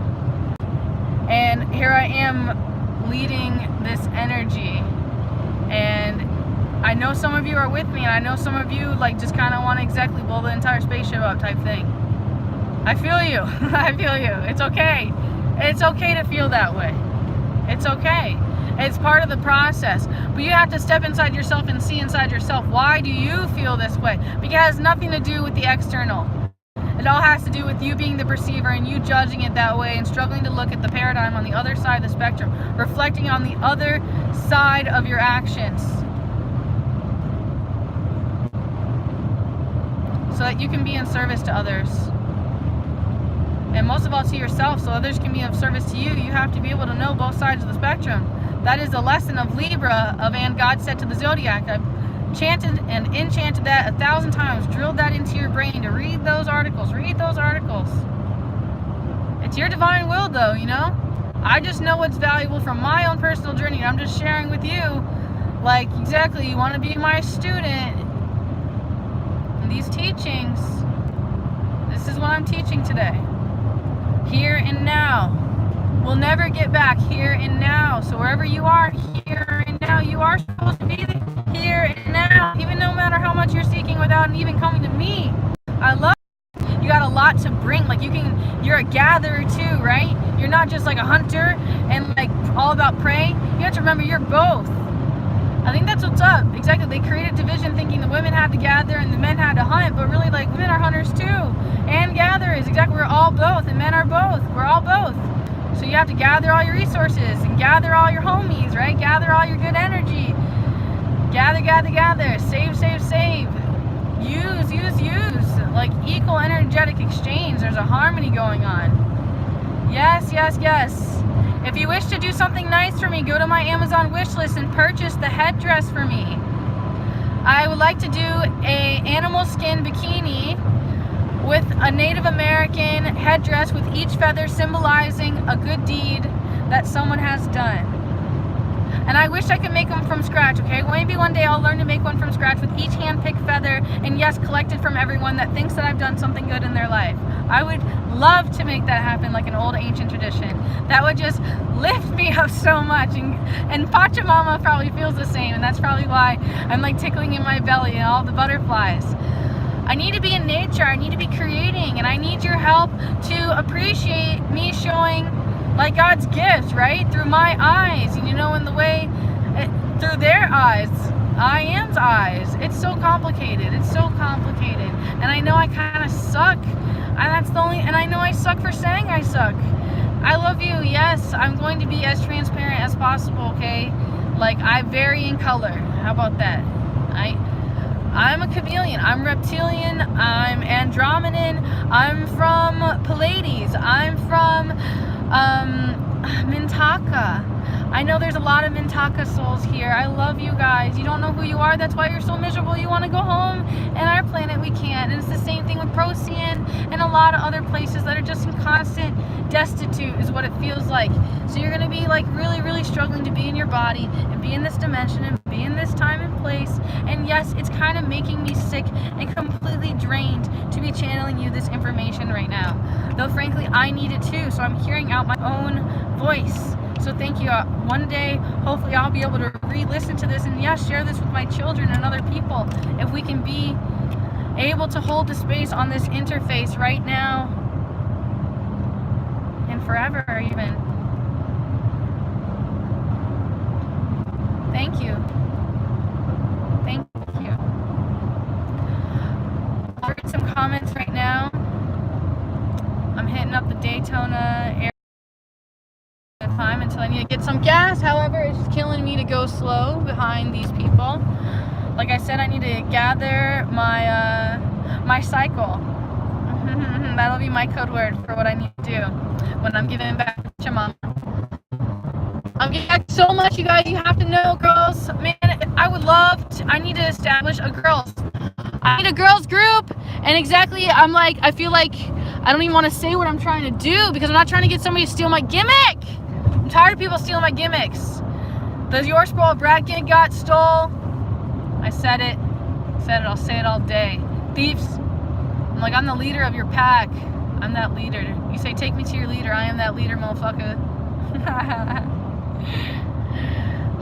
And here I am leading this energy, and I know some of you are with me, and I know some of you like just kind of want to exactly blow the entire spaceship up type thing. I feel you. I feel you. It's okay. It's okay to feel that way. It's okay. It's part of the process. But you have to step inside yourself and see inside yourself. Why do you feel this way? Because it has nothing to do with the external. It all has to do with you being the perceiver and you judging it that way and struggling to look at the paradigm on the other side of the spectrum, reflecting on the other side of your actions, so that you can be in service to others. And most of all to yourself, so others can be of service to you. You have to be able to know both sides of the spectrum. That is the lesson of Libra, of And God Said to the Zodiac. I've chanted and enchanted that 1,000 times, drilled that into your brain to read those articles. Read those articles. It's your divine will, though, you know? I just know what's valuable from my own personal journey, and I'm just sharing with you, like, exactly, you want to be my student in these teachings. This is what I'm teaching today. Here and now. We'll never get back. Here and now. So wherever you are, here and now, you are supposed to be here and now. Even no matter how much you're seeking without even coming to me. I love you. You got a lot to bring. Like, you're a gatherer too, right? You're not just like a hunter and like all about prey. You have to remember you're both. I think that's what's up. Exactly. They created division thinking the women had to gather and the men had to hunt, but really, like, women are hunters too and gatherers. Exactly. We're all both, and men are both. We're all both. So you have to gather all your resources and gather all your homies, right? Gather all your good energy. Gather, gather, gather. Save, save, save. Use, use, use. Like equal energetic exchange. There's a harmony going on. Yes, yes, yes. If you wish to do something nice for me, go to my Amazon wish list and purchase the headdress for me. I would like to do a animal skin bikini with a Native American headdress with each feather symbolizing a good deed that someone has done. And I wish I could make them from scratch, okay? Maybe one day I'll learn to make one from scratch with each hand-picked feather, and yes, collected from everyone that thinks that I've done something good in their life. I would love to make that happen like an old ancient tradition. That would just lift me up so much, and Pachamama probably feels the same, and that's probably why I'm like tickling in my belly and all the butterflies. I need to be in nature, I need to be creating, and I need your help to appreciate me showing like God's gift, right? Through my eyes, and you know, in the way, through their eyes, I am's eyes. It's so complicated, it's so complicated. And I know I kind of suck, and I know I suck for saying I suck. I love you, yes, I'm going to be as transparent as possible, okay? Like, I vary in color. How about that? I'm a chameleon. I'm reptilian. I'm Andromedan. I'm from Pleiades. I'm from Mintaka. I know there's a lot of Mintaka souls here. I love you guys. You don't know who you are. That's why you're so miserable. You want to go home. And our planet, we can't. And it's the same thing with Procyon and a lot of other places that are just in constant destitute is what it feels like. So you're going to be like really, really struggling to be in your body and be in this dimension and be in this time and place. And yes, it's kind of making me sick and completely drained to be channeling you this information right now. Though frankly, I need it too. So I'm hearing out my own voice. So thank you. One day, hopefully I'll be able to re-listen to this and yes, share this with my children and other people. If we can be able to hold the space on this interface right now and forever even. Thank you. Thank you. I'll read some comments right now. I'm hitting up the Daytona area time until I need to get some gas. However, it's killing me to go slow behind these people. Like I said, I need to gather my my cycle. That'll be my code word for what I need to do when I'm giving back to mom. I'm giving back so much, you guys. You have to know, girls. Man, I would love to. I need to establish a girls. I need a girls group, and exactly, I feel like I don't even want to say what I'm trying to do because I'm not trying to get somebody to steal my gimmick. I'm tired of people stealing my gimmicks. The Your Spoiled Brat gig got stole. I said it. I'll say it all day. Thieves. I'm like, I'm the leader of your pack. I'm that leader. You say, take me to your leader. I am that leader, motherfucker.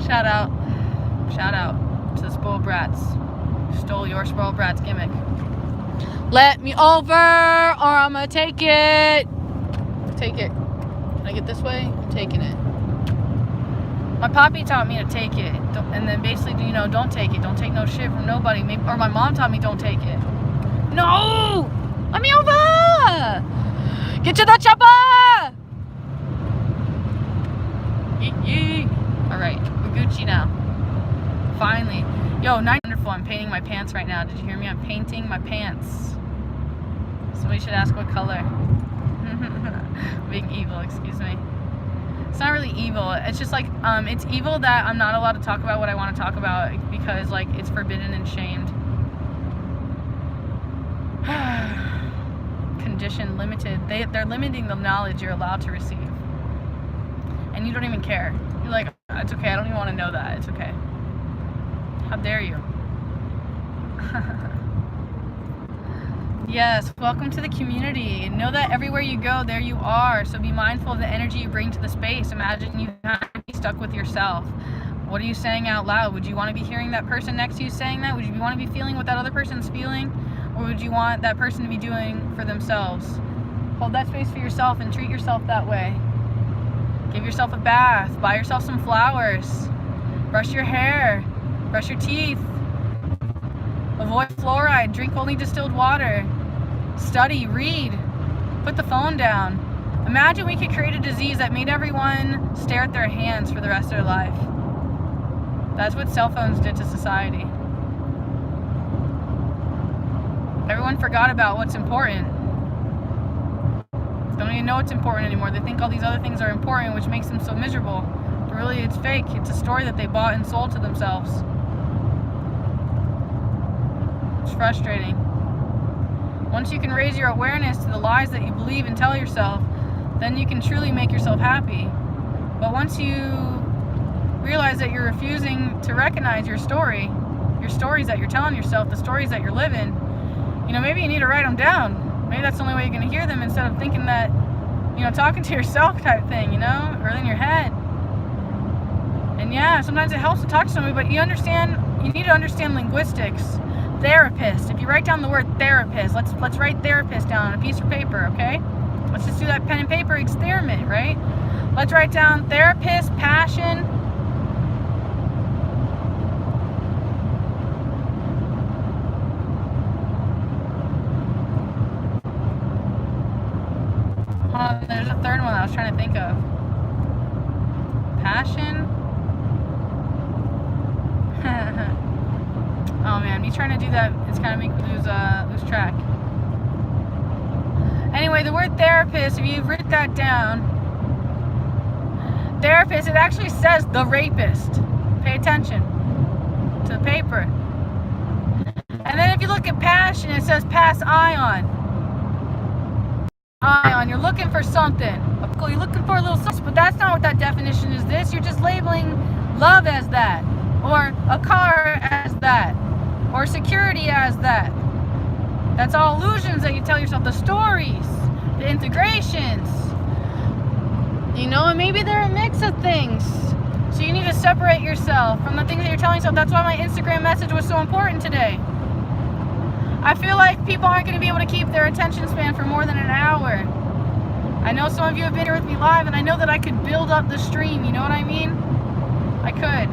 Shout out to the Spoiled Brats. Stole Your Spoiled Brat's gimmick. Let me over, or I'm gonna take it. Take it. Can I get this way? I'm taking it. My poppy taught me to take it, and then basically, don't take it. Don't take no shit from nobody. Maybe, or my mom taught me don't take it. No! Let me over! Get to the chopper! Yeet, yeet. All right, we're Gucci now. Finally. Yo, wonderful. I'm painting my pants right now. Did you hear me? I'm painting my pants. Somebody should ask what color. Being evil, excuse me. It's not really evil. It's just like, it's evil that I'm not allowed to talk about what I want to talk about because, like, it's forbidden and shamed. Conditioned, limited. They're limiting the knowledge you're allowed to receive. And you don't even care. You're like, it's okay, I don't even want to know that. It's okay. How dare you? Yes, welcome to the community. Know that everywhere you go, there you are. So be mindful of the energy you bring to the space. Imagine you have to be stuck with yourself. What are you saying out loud? Would you want to be hearing that person next to you saying that? Would you want to be feeling what that other person's feeling? Or would you want that person to be doing for themselves? Hold that space for yourself and treat yourself that way. Give yourself a bath. Buy yourself some flowers. Brush your hair. Brush your teeth. Avoid fluoride. Drink only distilled water. Study. Read. Put the phone down. Imagine we could create a disease that made everyone stare at their hands for the rest of their life. That's what cell phones did to society. Everyone forgot about what's important. Don't even know what's important anymore. They think all these other things are important, which makes them so miserable. But really, it's fake. It's a story that they bought and sold to themselves. It's frustrating. Once you can raise your awareness to the lies that you believe and tell yourself, then you can truly make yourself happy. But once you realize that you're refusing to recognize your stories that you're telling yourself, the stories that you're living, maybe you need to write them down. Maybe that's the only way you're going to hear them instead of thinking that, talking to yourself type thing, or in your head. And yeah, sometimes it helps to talk to somebody, but you need to understand linguistics. Therapist. If you write down the word therapist, let's write therapist down on a piece of paper, okay? Let's just do that pen and paper experiment, right? Let's write down therapist, passion. There's a third one I was trying to think of. Passion. he's trying to do that. It's kind of making me lose track. Anyway, the word therapist, if you write that down, therapist, it actually says the rapist. Pay attention to the paper. And then if you look at passion, it says pass ion. Ion, you're looking for something. You're looking for a little something, but that's not what that definition is. This, you're just labeling love as that, or a car as that, or security as that. That's all illusions that you tell yourself. The stories, the integrations, you know, and maybe they're a mix of things. So you need to separate yourself from the things that you're telling yourself. That's why my Instagram message was so important today. I feel like people aren't going to be able to keep their attention span for more than an hour. I know some of you have been here with me live, and I know that I could build up the stream, you know what I mean? I could.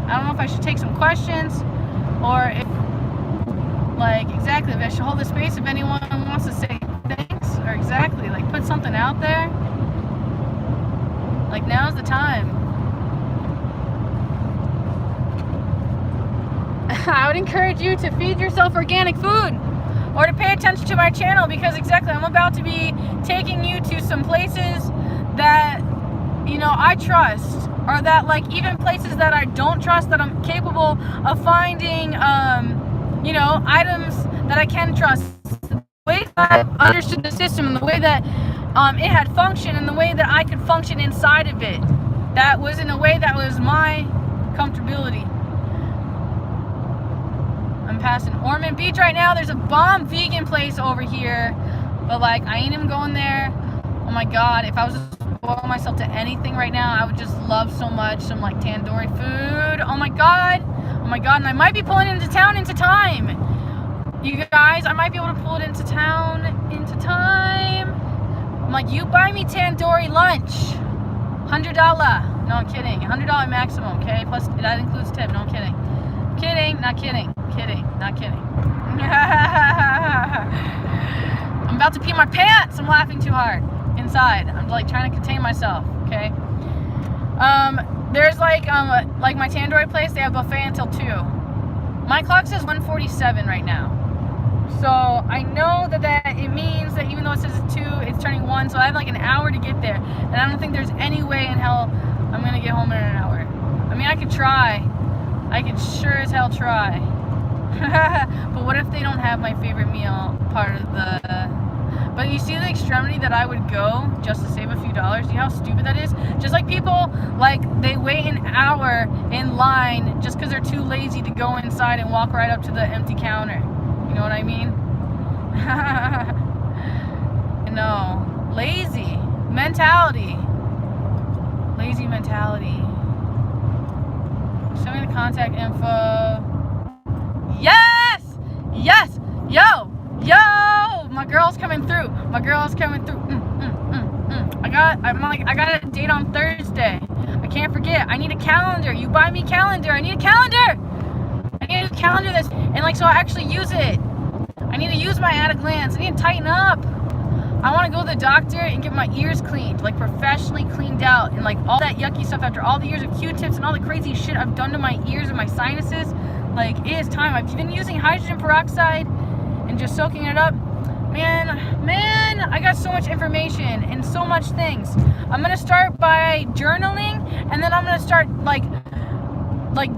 I don't know if I should take some questions, or if, like, exactly, if I should hold the space if anyone wants to say thanks, or exactly, like, put something out there. Like, now's the time. I would encourage you to feed yourself organic food, or to pay attention to my channel, because exactly, I'm about to be taking you to some places that, you know, I trust, or that, like, even places that I don't trust, that I'm capable of finding, you know, items that I can trust. The way that I understood the system, and the way that it had functioned, and the way that I could function inside of it, that was in a way that was my comfortability. I'm passing Ormond Beach right now. There's a bomb vegan place over here, but like, I ain't even going there. Oh my god, if I was to spoil myself to anything right now, I would just love so much some like tandoori food. Oh my god, and I might be pulling it into town into time. You guys, I might be able to pull it into town into time. I'm like, you buy me tandoori lunch, $100. No, I'm kidding. $100 maximum, okay? Plus that includes tip. No, I'm kidding. Kidding, not kidding. Kidding, not kidding. I'm about to pee my pants. I'm laughing too hard inside. I'm like trying to contain myself, okay? There's like my tandoori place, they have buffet until 2. My clock says 1:47 right now. So I know that it means that even though it says it's 2, it's turning 1, so I have like an hour to get there. And I don't think there's any way in hell I'm gonna get home in an hour. I mean, I could try. I could sure as hell try. But what if they don't have my favorite meal part of the... But you see the extremity that I would go just to save a few dollars? You know how stupid that is? Just like people, like, they wait an hour in line just because they're too lazy to go inside and walk right up to the empty counter. You know what I mean? No. Lazy mentality. Lazy mentality. Show me the contact info. Yes! Yes! Yo! My girl's coming through. I got a date on Thursday. I can't forget. I need a calendar. You buy me a calendar. I need a calendar. I need a calendar that's, and like, so I actually use it. I need to use my at a glance. I need to tighten up. I want to go to the doctor and get my ears cleaned, like professionally cleaned out, and like all that yucky stuff after all the years of Q-tips and all the crazy shit I've done to my ears and my sinuses. Like, it is time. I've been using hydrogen peroxide and just soaking it up. Man, I got so much information and so much things. I'm gonna start by journaling, and then I'm gonna start like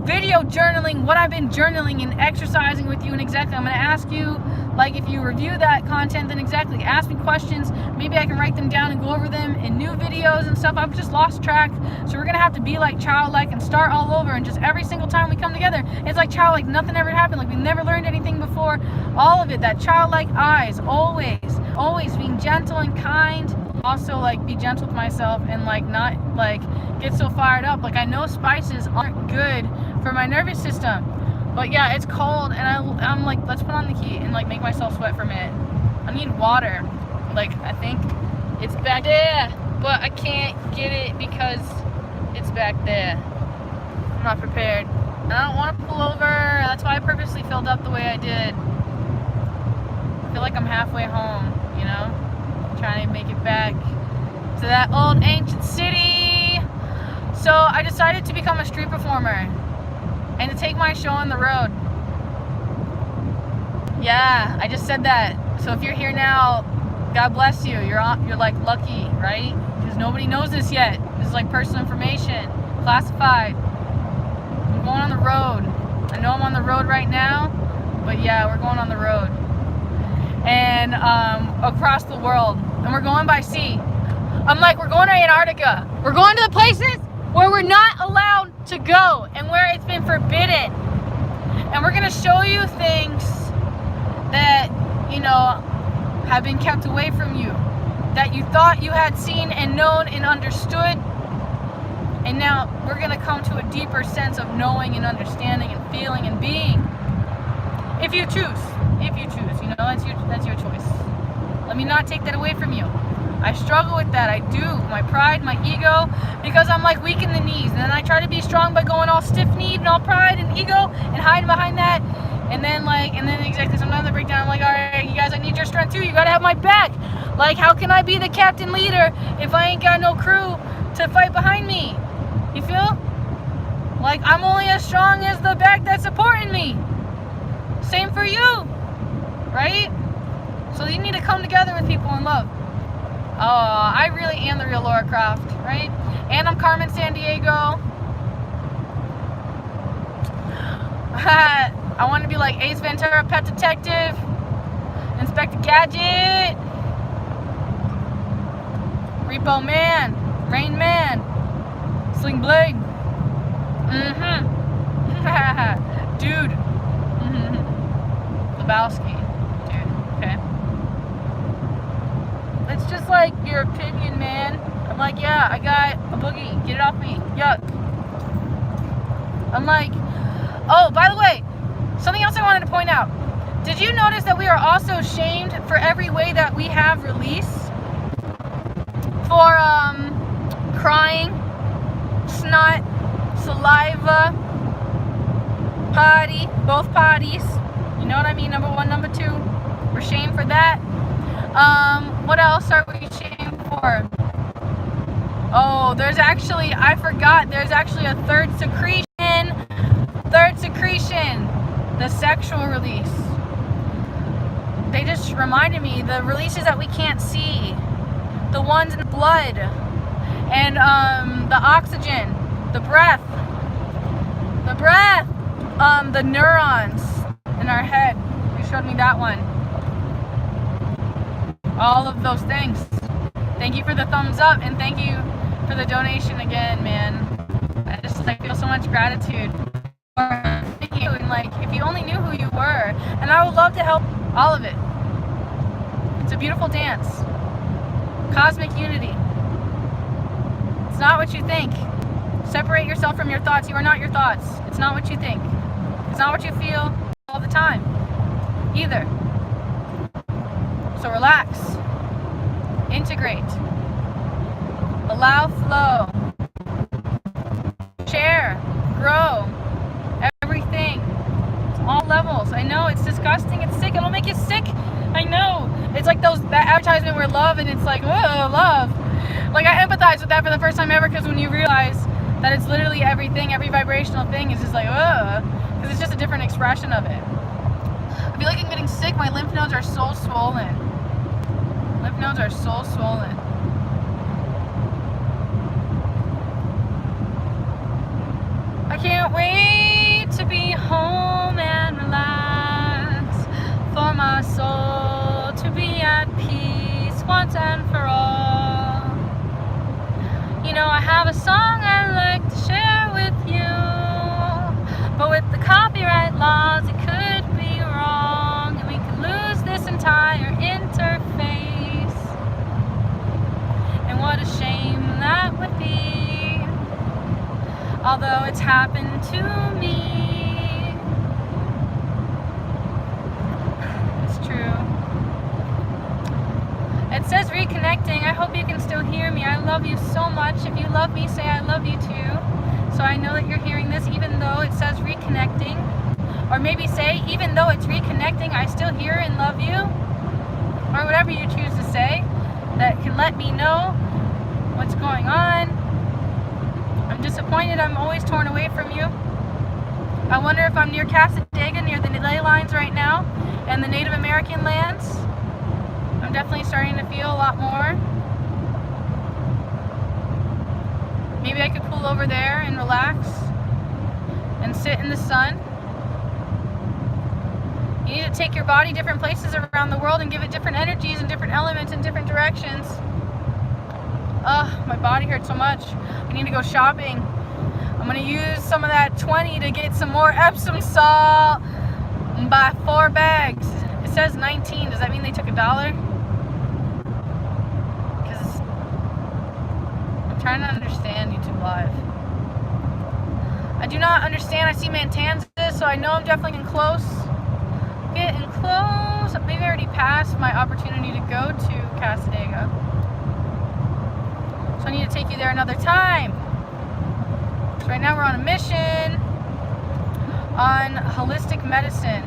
video journaling what I've been journaling and exercising with you. And exactly, I'm gonna ask you, like, if you review that content, then exactly ask me questions. Maybe I can write them down and go over them in new videos and stuff. I've just lost track, so we're gonna have to be like childlike and start all over. And just every single time we come together, it's like childlike, nothing ever happened, like we never learned anything before. All of it, that childlike eyes, always being gentle and kind. Also, like, be gentle with myself and like not like get so fired up. Like, I know spices aren't good for my nervous system, but yeah, it's cold, and I'm like, let's put on the heat and like make myself sweat for a minute. I need water. Like, I think it's back there, but I can't get it because it's back there. I'm not prepared. And I don't want to pull over. That's why I purposely filled up the way I did. I feel like I'm halfway home, you know? Trying to make it back to that old ancient city. So I decided to become a street performer. and to take my show on the road. Yeah, I just said that. So if you're here now, God bless you. You're like lucky, right? Because nobody knows this yet. This is like personal information, classified. I'm going on the road. I know I'm on the road right now, but yeah, we're going on the road. And across the world. And we're going by sea. I'm like, we're going to Antarctica. We're going to the places where we're not allowed to go and where it's been forbidden. And we're going to show you things that, you know, have been kept away from you, that you thought you had seen and known and understood. And now we're going to come to a deeper sense of knowing and understanding and feeling and being. If you choose, you know, that's your choice. Let me not take that away from you. I struggle with that. I do. My pride, my ego, because I'm like weak in the knees. And then I try to be strong by going all stiff-kneed and all pride and ego and hiding behind that. And then exactly sometimes I break down. I'm like, all right, you guys, I need your strength too. You gotta have my back. Like, how can I be the captain leader if I ain't got no crew to fight behind me? You feel? Like, I'm only as strong as the back that's supporting me. Same for you, right? So you need to come together with people in love. I really am the real Laura Croft, right? And I'm Carmen Sandiego. I want to be like Ace Ventura, Pet Detective, Inspector Gadget, Repo Man, Rain Man, Sling Blade. Dude. Lebowski. Dude, okay. It's just like your opinion, man. I'm like, yeah, I got a boogie. Get it off me. Yuck. I'm like, oh, by the way, something else I wanted to point out. Did you notice that we are also shamed for every way that we have release? For crying, snot, saliva, potty, both potties. You know what I mean? Number one, number two. We're shamed for that. What else are we shamed for? Oh, there's actually, I forgot, there's actually a third secretion. The sexual release. They just reminded me, the releases that we can't see, the ones in the blood, and the oxygen, the breath, the neurons in our head. You showed me that one. All of those things. Thank you for the thumbs up, and thank you for the donation again, man. I just feel so much gratitude. Thank you, and like, if you only knew who you were, and I would love to help all of it. It's a beautiful dance. Cosmic unity. It's not what you think. Separate yourself from your thoughts. You are not your thoughts. It's not what you think. It's not what you feel all the time either. So relax. Integrate. Allow flow. Share. Grow. Everything. It's all levels. I know it's disgusting. It's sick. It'll make you sick. I know. It's like that advertisement where love, and it's like, whoa, love. Like, I empathize with that for the first time ever, because when you realize that it's literally everything, every vibrational thing is just like, whoa. Because it's just a different expression of it. I feel like I'm getting sick. My lymph nodes are so swollen. Lymph nodes are so swollen. I can't wait to be home and relax, for my soul to be at peace once and for all. You know, I have a song I'd like to share with you, but with the copyright laws it could be wrong, and we could lose this entire interface. And what a shame that would be, although it's happened to me. It's true. It says reconnecting. I hope you can still hear me. I love you so much. If you love me, say I love you too. So I know that you're hearing this, even though it says reconnecting. Or maybe say, even though it's reconnecting, I still hear and love you. Or whatever you choose to say that can let me know what's going on. I'm disappointed I'm always torn away from you. I wonder if I'm near Cassadaga, near the ley lines right now, and the Native American lands. I'm definitely starting to feel a lot more. Maybe I could pull over there and relax and sit in the sun. You need to take your body different places around the world and give it different energies and different elements in different directions. Ugh, my body hurts so much. I need to go shopping. I'm gonna use some of that 20 to get some more Epsom salt and buy 4 bags. It says 19. Does that mean they took $1? Because I'm trying to understand YouTube Live. I do not understand. I see Matanzas, so I know I'm definitely getting close. Getting close. Maybe I already passed my opportunity to go to Cassadaga. So I need to take you there another time. So right now we're on a mission on holistic medicine.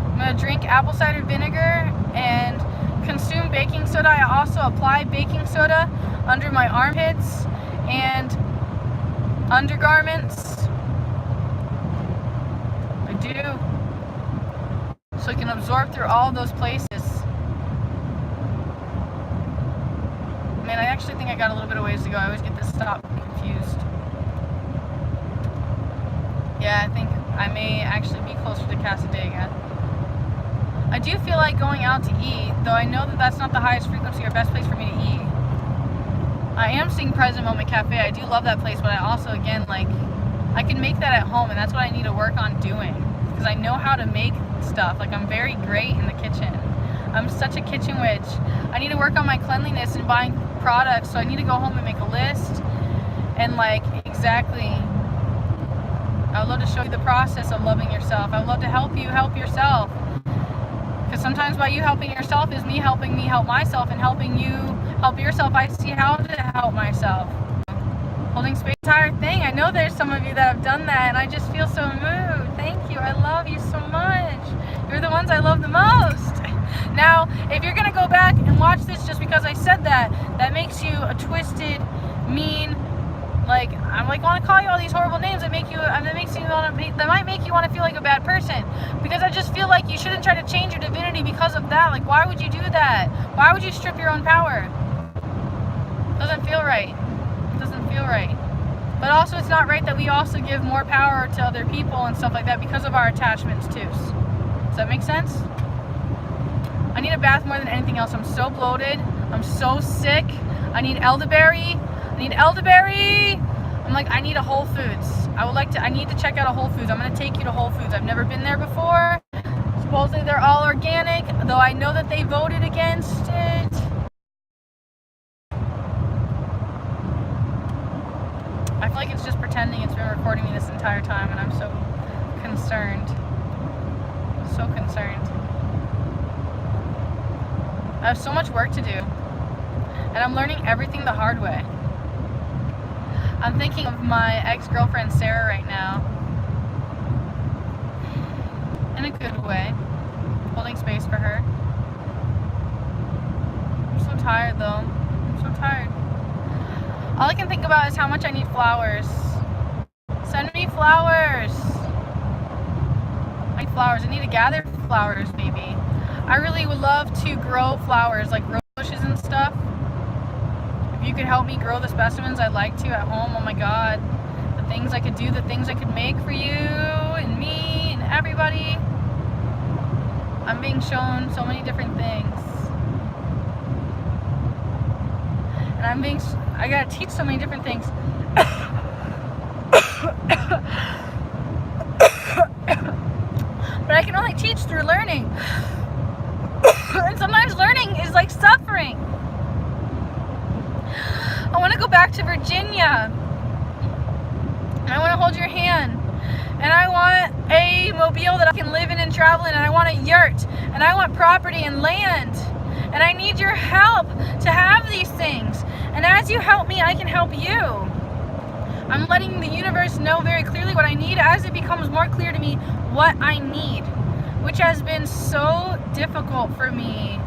I'm going to drink apple cider vinegar and consume baking soda. I also apply baking soda under my armpits and undergarments. I do. So it can absorb through all those places. Man, I actually think I got a little bit of ways to go. I always get this stop confused. Yeah, I think I may actually be closer to Cassadaga. I do feel like going out to eat, though I know that that's not the highest frequency or best place for me to eat. I am seeing Present Moment Cafe. I do love that place, but I also, again, like, I can make that at home, and that's what I need to work on doing. Because I know how to make stuff. Like, I'm very great in the kitchen. I'm such a kitchen witch. I need to work on my cleanliness and buying products, so I need to go home and make a list. And, like, exactly, I would love to show you the process of loving yourself. I would love to help you help yourself. Because sometimes by you helping yourself is me helping me help myself, and helping you help yourself, I see how to help myself. Holding space, entire thing. I know there's some of you that have done that, and I just feel so moved. Thank you. I love you so much. You're the ones I love the most. Now, if you're gonna go back and watch this just because I said that, that makes you a twisted, mean, like, I'm like, want to call you all these horrible names that make you, that might make you want to feel like a bad person. Because I just feel like you shouldn't try to change your divinity because of that. Like, why would you do that? Why would you strip your own power? Doesn't feel right. Doesn't feel right. But also, it's not right that we also give more power to other people and stuff like that because of our attachments too. Does that make sense? I need a bath more than anything else. I'm so bloated. I'm so sick. I need elderberry. I need elderberry. I'm like, I need a Whole Foods. I need to check out a Whole Foods. I'm going to take you to Whole Foods. I've never been there before. Supposedly they're all organic, though I know that they voted against it. I feel like it's just pretending it's been recording me this entire time, and I'm so concerned. So concerned. I have so much work to do, and I'm learning everything the hard way. I'm thinking of my ex-girlfriend Sarah right now, in a good way, holding space for her. I'm so tired though. I'm so tired. All I can think about is how much I need flowers. Send me flowers. I need flowers. I need to gather flowers, maybe. I really would love to grow flowers, like rose bushes and stuff. If you could help me grow the specimens I'd like to at home, oh my god. The things I could do, the things I could make for you and me and everybody. I'm being shown so many different things. And I gotta teach so many different things. But I can only teach through learning. And sometimes learning is like suffering. I want to go back to Virginia. And I want to hold your hand. And I want a mobile that I can live in and travel in. And I want a yurt. And I want property and land. And I need your help to have these things. And as you help me, I can help you. I'm letting the universe know very clearly what I need as it becomes more clear to me what I need. Which has been so difficult for me.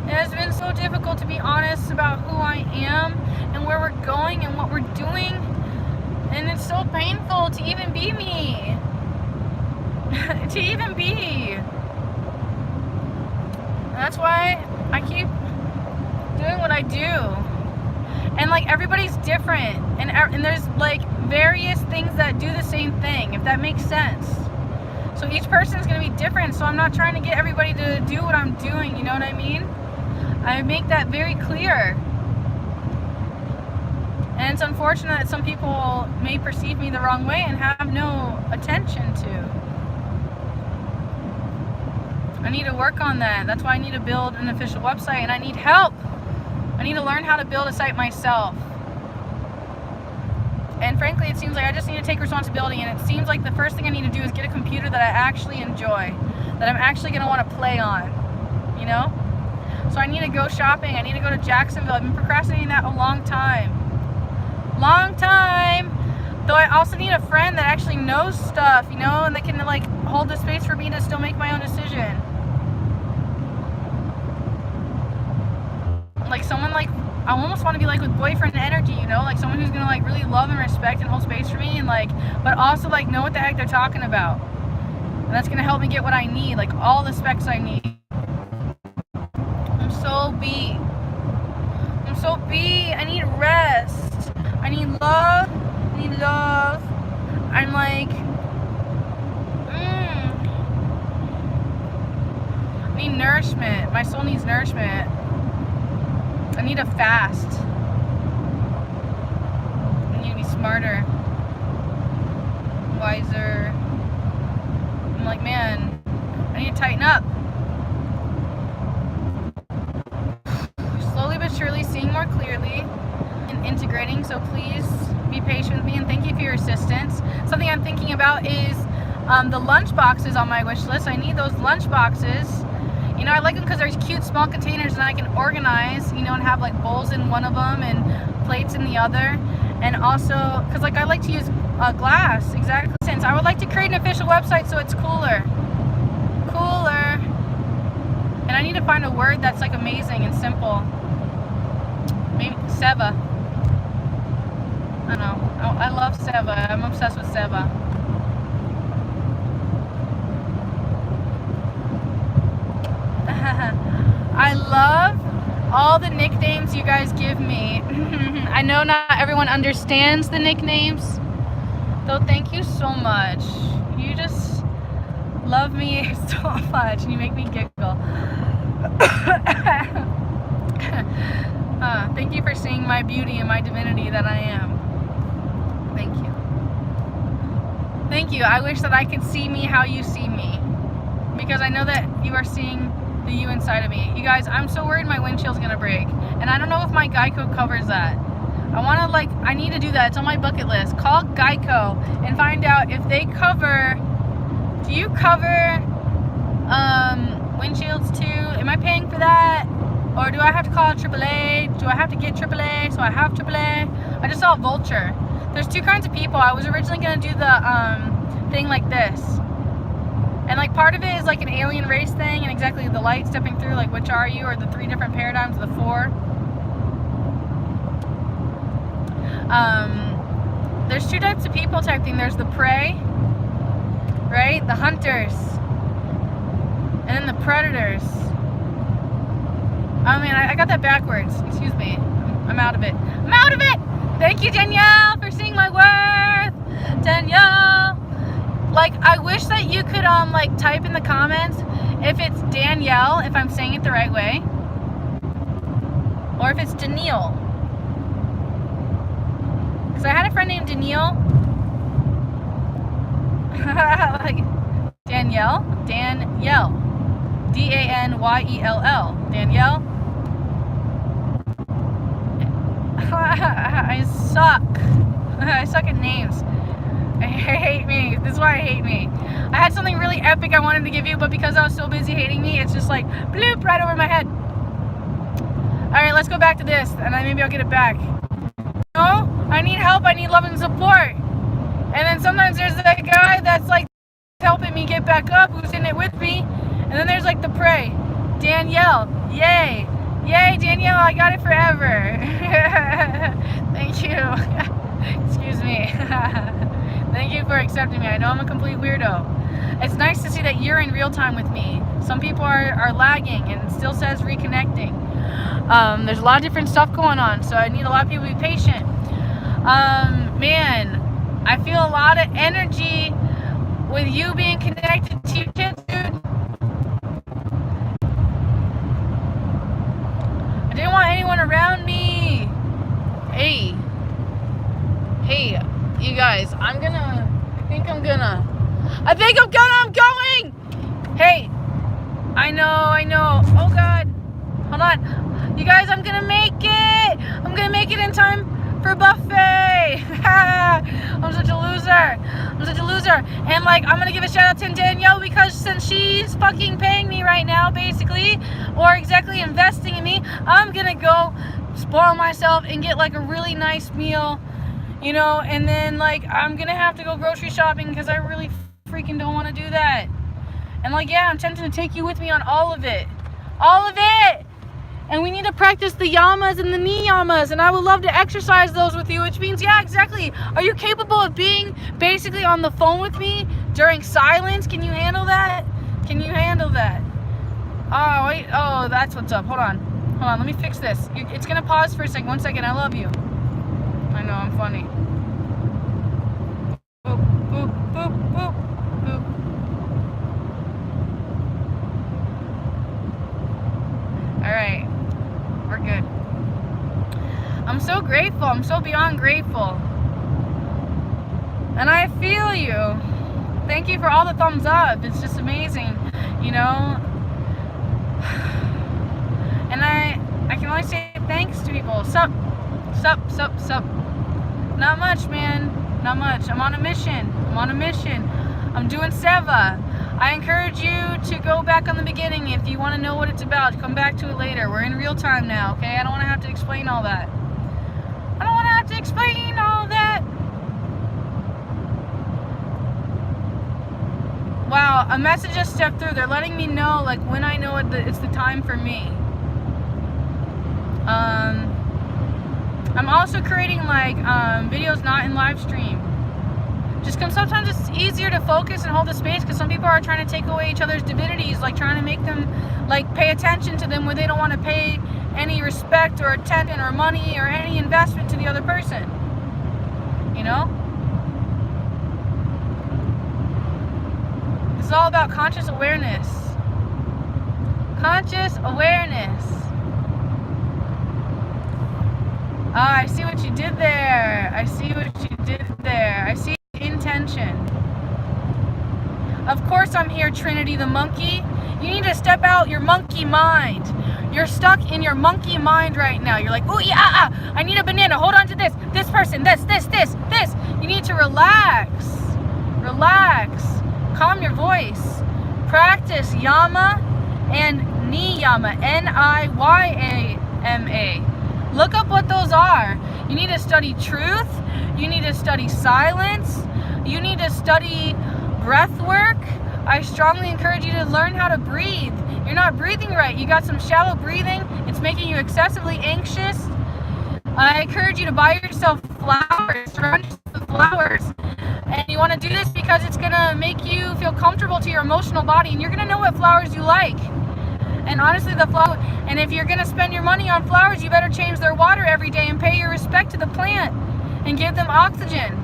It has been so difficult to be honest about who I am and where we're going and what we're doing. And it's so painful to even be me. To even be. And that's why I keep doing what I do. And like everybody's different, and there's like various things that do the same thing, if that makes sense. So each person is going to be different, so I'm not trying to get everybody to do what I'm doing, you know what I mean? I make that very clear. And it's unfortunate that some people may perceive me the wrong way and have no attention to. I need to work on that. That's why I need to build an official website, and I need help. I need to learn how to build a site myself. And frankly, it seems like I just need to take responsibility, and it seems like the first thing I need to do is get a computer that I actually enjoy, that I'm actually going to want to play on, you know? So I need to go shopping. I need to go to Jacksonville. I've been procrastinating that a long time. Long time! Though I also need a friend that actually knows stuff, you know, and that can like hold the space for me to still make my own decision. Like someone like, I almost want to be like with boyfriend energy, you know, like someone who's gonna like really love and respect and hold space for me, and like, but also like know what the heck they're talking about, and that's gonna help me get what I need, like all the specs I need. I'm so B. I need rest. I need love. I'm like, I need nourishment. My soul needs nourishment. I need to fast. I need to be smarter, wiser. I'm like, man, I need to tighten up. Slowly but surely seeing more clearly and integrating, so please be patient with me, and thank you for your assistance. Something I'm thinking about is the lunch boxes on my wish list. I need those lunch boxes. You know, I like them because they're cute small containers, and I can organize, you know, and have like bowls in one of them and plates in the other. And also, because like I like to use glass, exactly. Since I would like to create an official website so it's cooler. And I need to find a word that's like amazing and simple. Maybe Seva. I don't know. I love Seva. I'm obsessed with Seva. I love all the nicknames you guys give me. I know not everyone understands the nicknames, though. Thank you so much. You just love me so much, and you make me giggle. Thank you for seeing my beauty and my divinity that I am. Thank you. Thank you. I wish that I could see me how you see me, because I know that you are seeing the you inside of me. You guys, I'm so worried my windshield's gonna break, and I don't know if my Geico covers that. I need to do that. It's on my bucket list. Call Geico and find out if they cover. Do you cover windshields too? Am I paying for that? Or do I have to call AAA? Do I have to get AAA? So I have AAA. I just saw Vulture. There's two kinds of people. I was originally gonna do the thing like this. And like part of it is like an alien race thing, and exactly the light stepping through, like which are you, or the three different paradigms, the four. There's two types of people type thing. There's the prey, right? The hunters. And then the predators. Oh man, I got that backwards. Excuse me. I'm out of it. I'm out of it! Thank you, Danielle, for seeing my worth. Danielle. Like, I wish that you could like type in the comments if it's Danielle, if I'm saying it the right way, or if it's Danielle. Because I had a friend named Danielle. Like Danielle. Danyell. Danielle. I suck. I suck at names. I hate me. This is why I hate me. I had something really epic I wanted to give you, but because I was so busy hating me, it's just like bloop right over my head. Alright, let's go back to this, and then maybe I'll get it back. No, I need help. I need love and support. And then sometimes there's that guy that's like helping me get back up, who's in it with me. And then there's like the prey. Danielle. Yay. Yay, Danielle, I got it forever. Thank you. Excuse me. accepting me. I know I'm a complete weirdo. It's nice to see that you're in real time with me. Some people are lagging and it still says reconnecting. There's a lot of different stuff going on, so I need a lot of people to be patient. Man, I feel a lot of energy with you being connected to your kids, dude. I didn't want anyone around me. Hey, you guys, I'm going. Hey, I know. Oh God, hold on. You guys, I'm gonna make it. I'm gonna make it in time for a buffet. I'm such a loser. And like, I'm gonna give a shout out to Danielle because since she's fucking paying me right now, basically, or exactly investing in me, I'm gonna go spoil myself and get like a really nice meal, you know, and then like I'm gonna have to go grocery shopping because I really freaking don't want to do that. And like, yeah, I'm tempted to take you with me on all of it. And we need to practice the yamas and the niyamas, and I would love to exercise those with you, which means, yeah, exactly. Are you capable of being basically on the phone with me during silence? Can you handle that? Oh, wait. Oh, that's what's up. Hold on. Let me fix this. It's going to pause for a second. 1 second. I love you. I know, I'm funny. Boop, boop, boop, boop. Alright, we're good. I'm so grateful. I'm so beyond grateful. And I feel you. Thank you for all the thumbs up. It's just amazing, you know? And I can only say thanks to people. Sup. Not much, man. Not much. I'm on a mission. I'm doing Seva. I encourage you to go back on the beginning if you want to know what it's about. Come back to it later. We're in real time now, okay? I don't want to have to explain all that. Wow, a message just stepped through. They're letting me know, like, when I know it's the time for me. I'm also creating, like, videos not in live stream. Just because sometimes it's easier to focus and hold the space because some people are trying to take away each other's divinities, like trying to make them like pay attention to them where they don't want to pay any respect or attention or money or any investment to the other person. You know? It's all about conscious awareness. I see what you did there. I see intention. Of course I'm here, Trinity the monkey. You need to step out your monkey mind. You're stuck in your monkey mind right now. You're like, ooh, yeah, I need a banana. Hold on to this person, this. You need to relax. Calm your voice. Practice yama and niyama, Niyama. Look up what those are. You need to study truth. You need to study silence. You need to study breath work. I strongly encourage you to learn how to breathe. You're not breathing right. You got some shallow breathing. It's making you excessively anxious. I encourage you to buy yourself flowers. Surround yourself with flowers. And you want to do this because it's going to make you feel comfortable to your emotional body. And you're going to know what flowers you like. And honestly, and if you're going to spend your money on flowers, you better change their water every day and pay your respect to the plant and give them oxygen.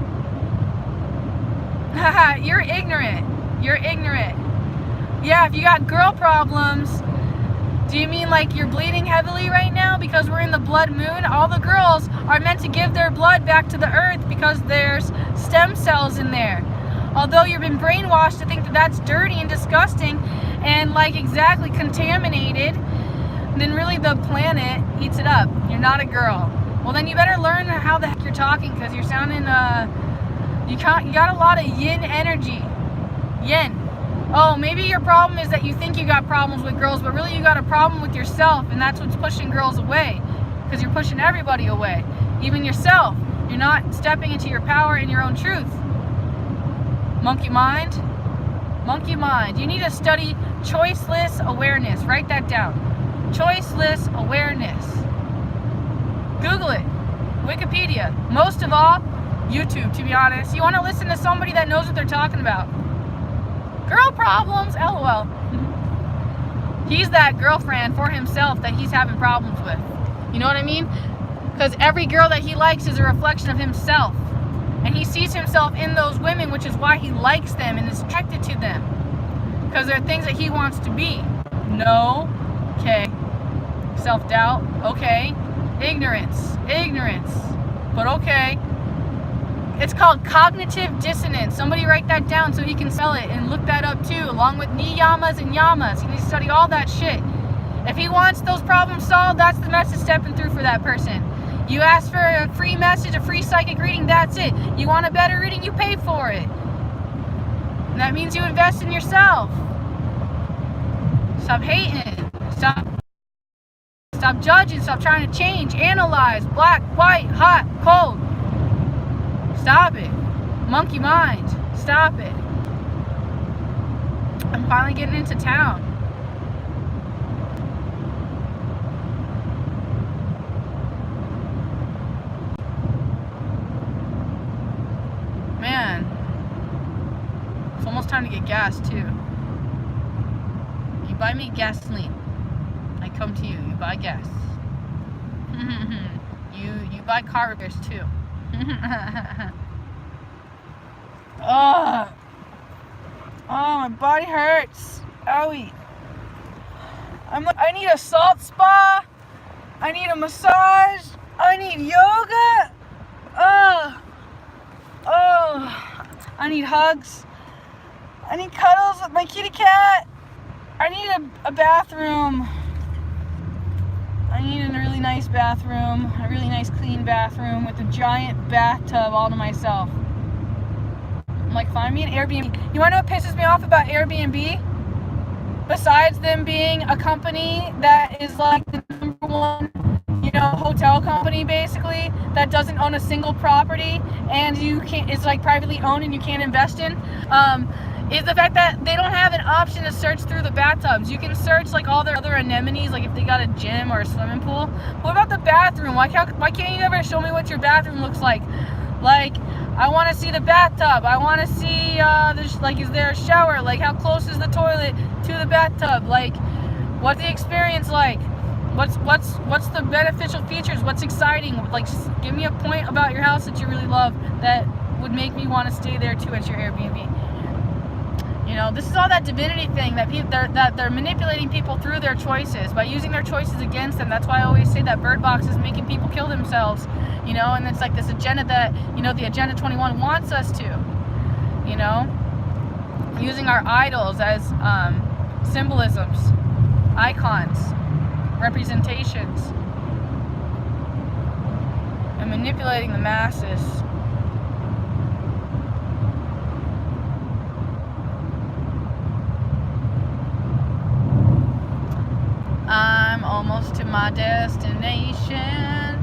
Haha, you're ignorant. Yeah, if you got girl problems, do you mean like you're bleeding heavily right now because we're in the blood moon? All the girls are meant to give their blood back to the earth because there's stem cells in there. Although you've been brainwashed to think that that's dirty and disgusting and like exactly contaminated, then really the planet eats it up. You're not a girl. Well, then you better learn how the heck you're talking because you're sounding, you got a lot of yin energy. Yin. Oh, maybe your problem is that you think you got problems with girls, but really you got a problem with yourself, and that's what's pushing girls away because you're pushing everybody away, even yourself. You're not stepping into your power and your own truth. Monkey mind. You need to study choiceless awareness. Write that down. Choiceless awareness. Google it. Wikipedia. Most of all, YouTube, to be honest. You want to listen to somebody that knows what they're talking about. Girl problems, LOL. He's that girlfriend for himself that he's having problems with. You know what I mean? Because every girl that he likes is a reflection of himself. And he sees himself in those women, which is why he likes them and is attracted to them. Because they're things that he wants to be. No. Okay. Self-doubt. Okay. Ignorance. But okay. It's called cognitive dissonance. Somebody write that down so he can sell it and look that up too, along with niyamas and yamas. He needs to study all that shit. If he wants those problems solved, that's the message stepping through for that person. You ask for a free message, a free psychic reading, that's it. You want a better reading, you pay for it. And that means you invest in yourself. Stop hating. Stop judging. Stop trying to change. Analyze. Black, white, hot, cold. Stop it. Monkey mind. Stop it. I'm finally getting into town. Man. It's almost time to get gas too. You buy me gasoline. I come to you. You buy gas. You buy car repairs too. Oh, my body hurts. Owie. I need a salt spa. I need a massage. I need yoga. I need hugs. I need cuddles with my kitty cat. I need a bathroom. I need a really nice bathroom, a really nice clean bathroom with a giant bathtub all to myself. I'm like, find me an Airbnb. You wanna know what pisses me off about Airbnb? Besides them being a company that is like the number one, hotel company basically, that doesn't own a single property and it's like privately owned and you can't invest in, is the fact that they don't have an option to search through the bathtubs. You can search like all their other anemones, like if they got a gym or a swimming pool. What about the bathroom? Why can't you ever show me what your bathroom looks like? Like, I want to see the bathtub. I want to see, is there a shower? Like, how close is the toilet to the bathtub? Like, what's the experience like? What's the beneficial features? What's exciting? Like, give me a point about your house that you really love that would make me want to stay there too at your Airbnb. This is all that divinity thing that they're manipulating people through their choices by using their choices against them. That's why I always say that Bird Box is making people kill themselves, and it's like this agenda that, the Agenda 21 wants us to, using our idols as symbolisms, icons, representations, and manipulating the masses. I'm almost to my destination.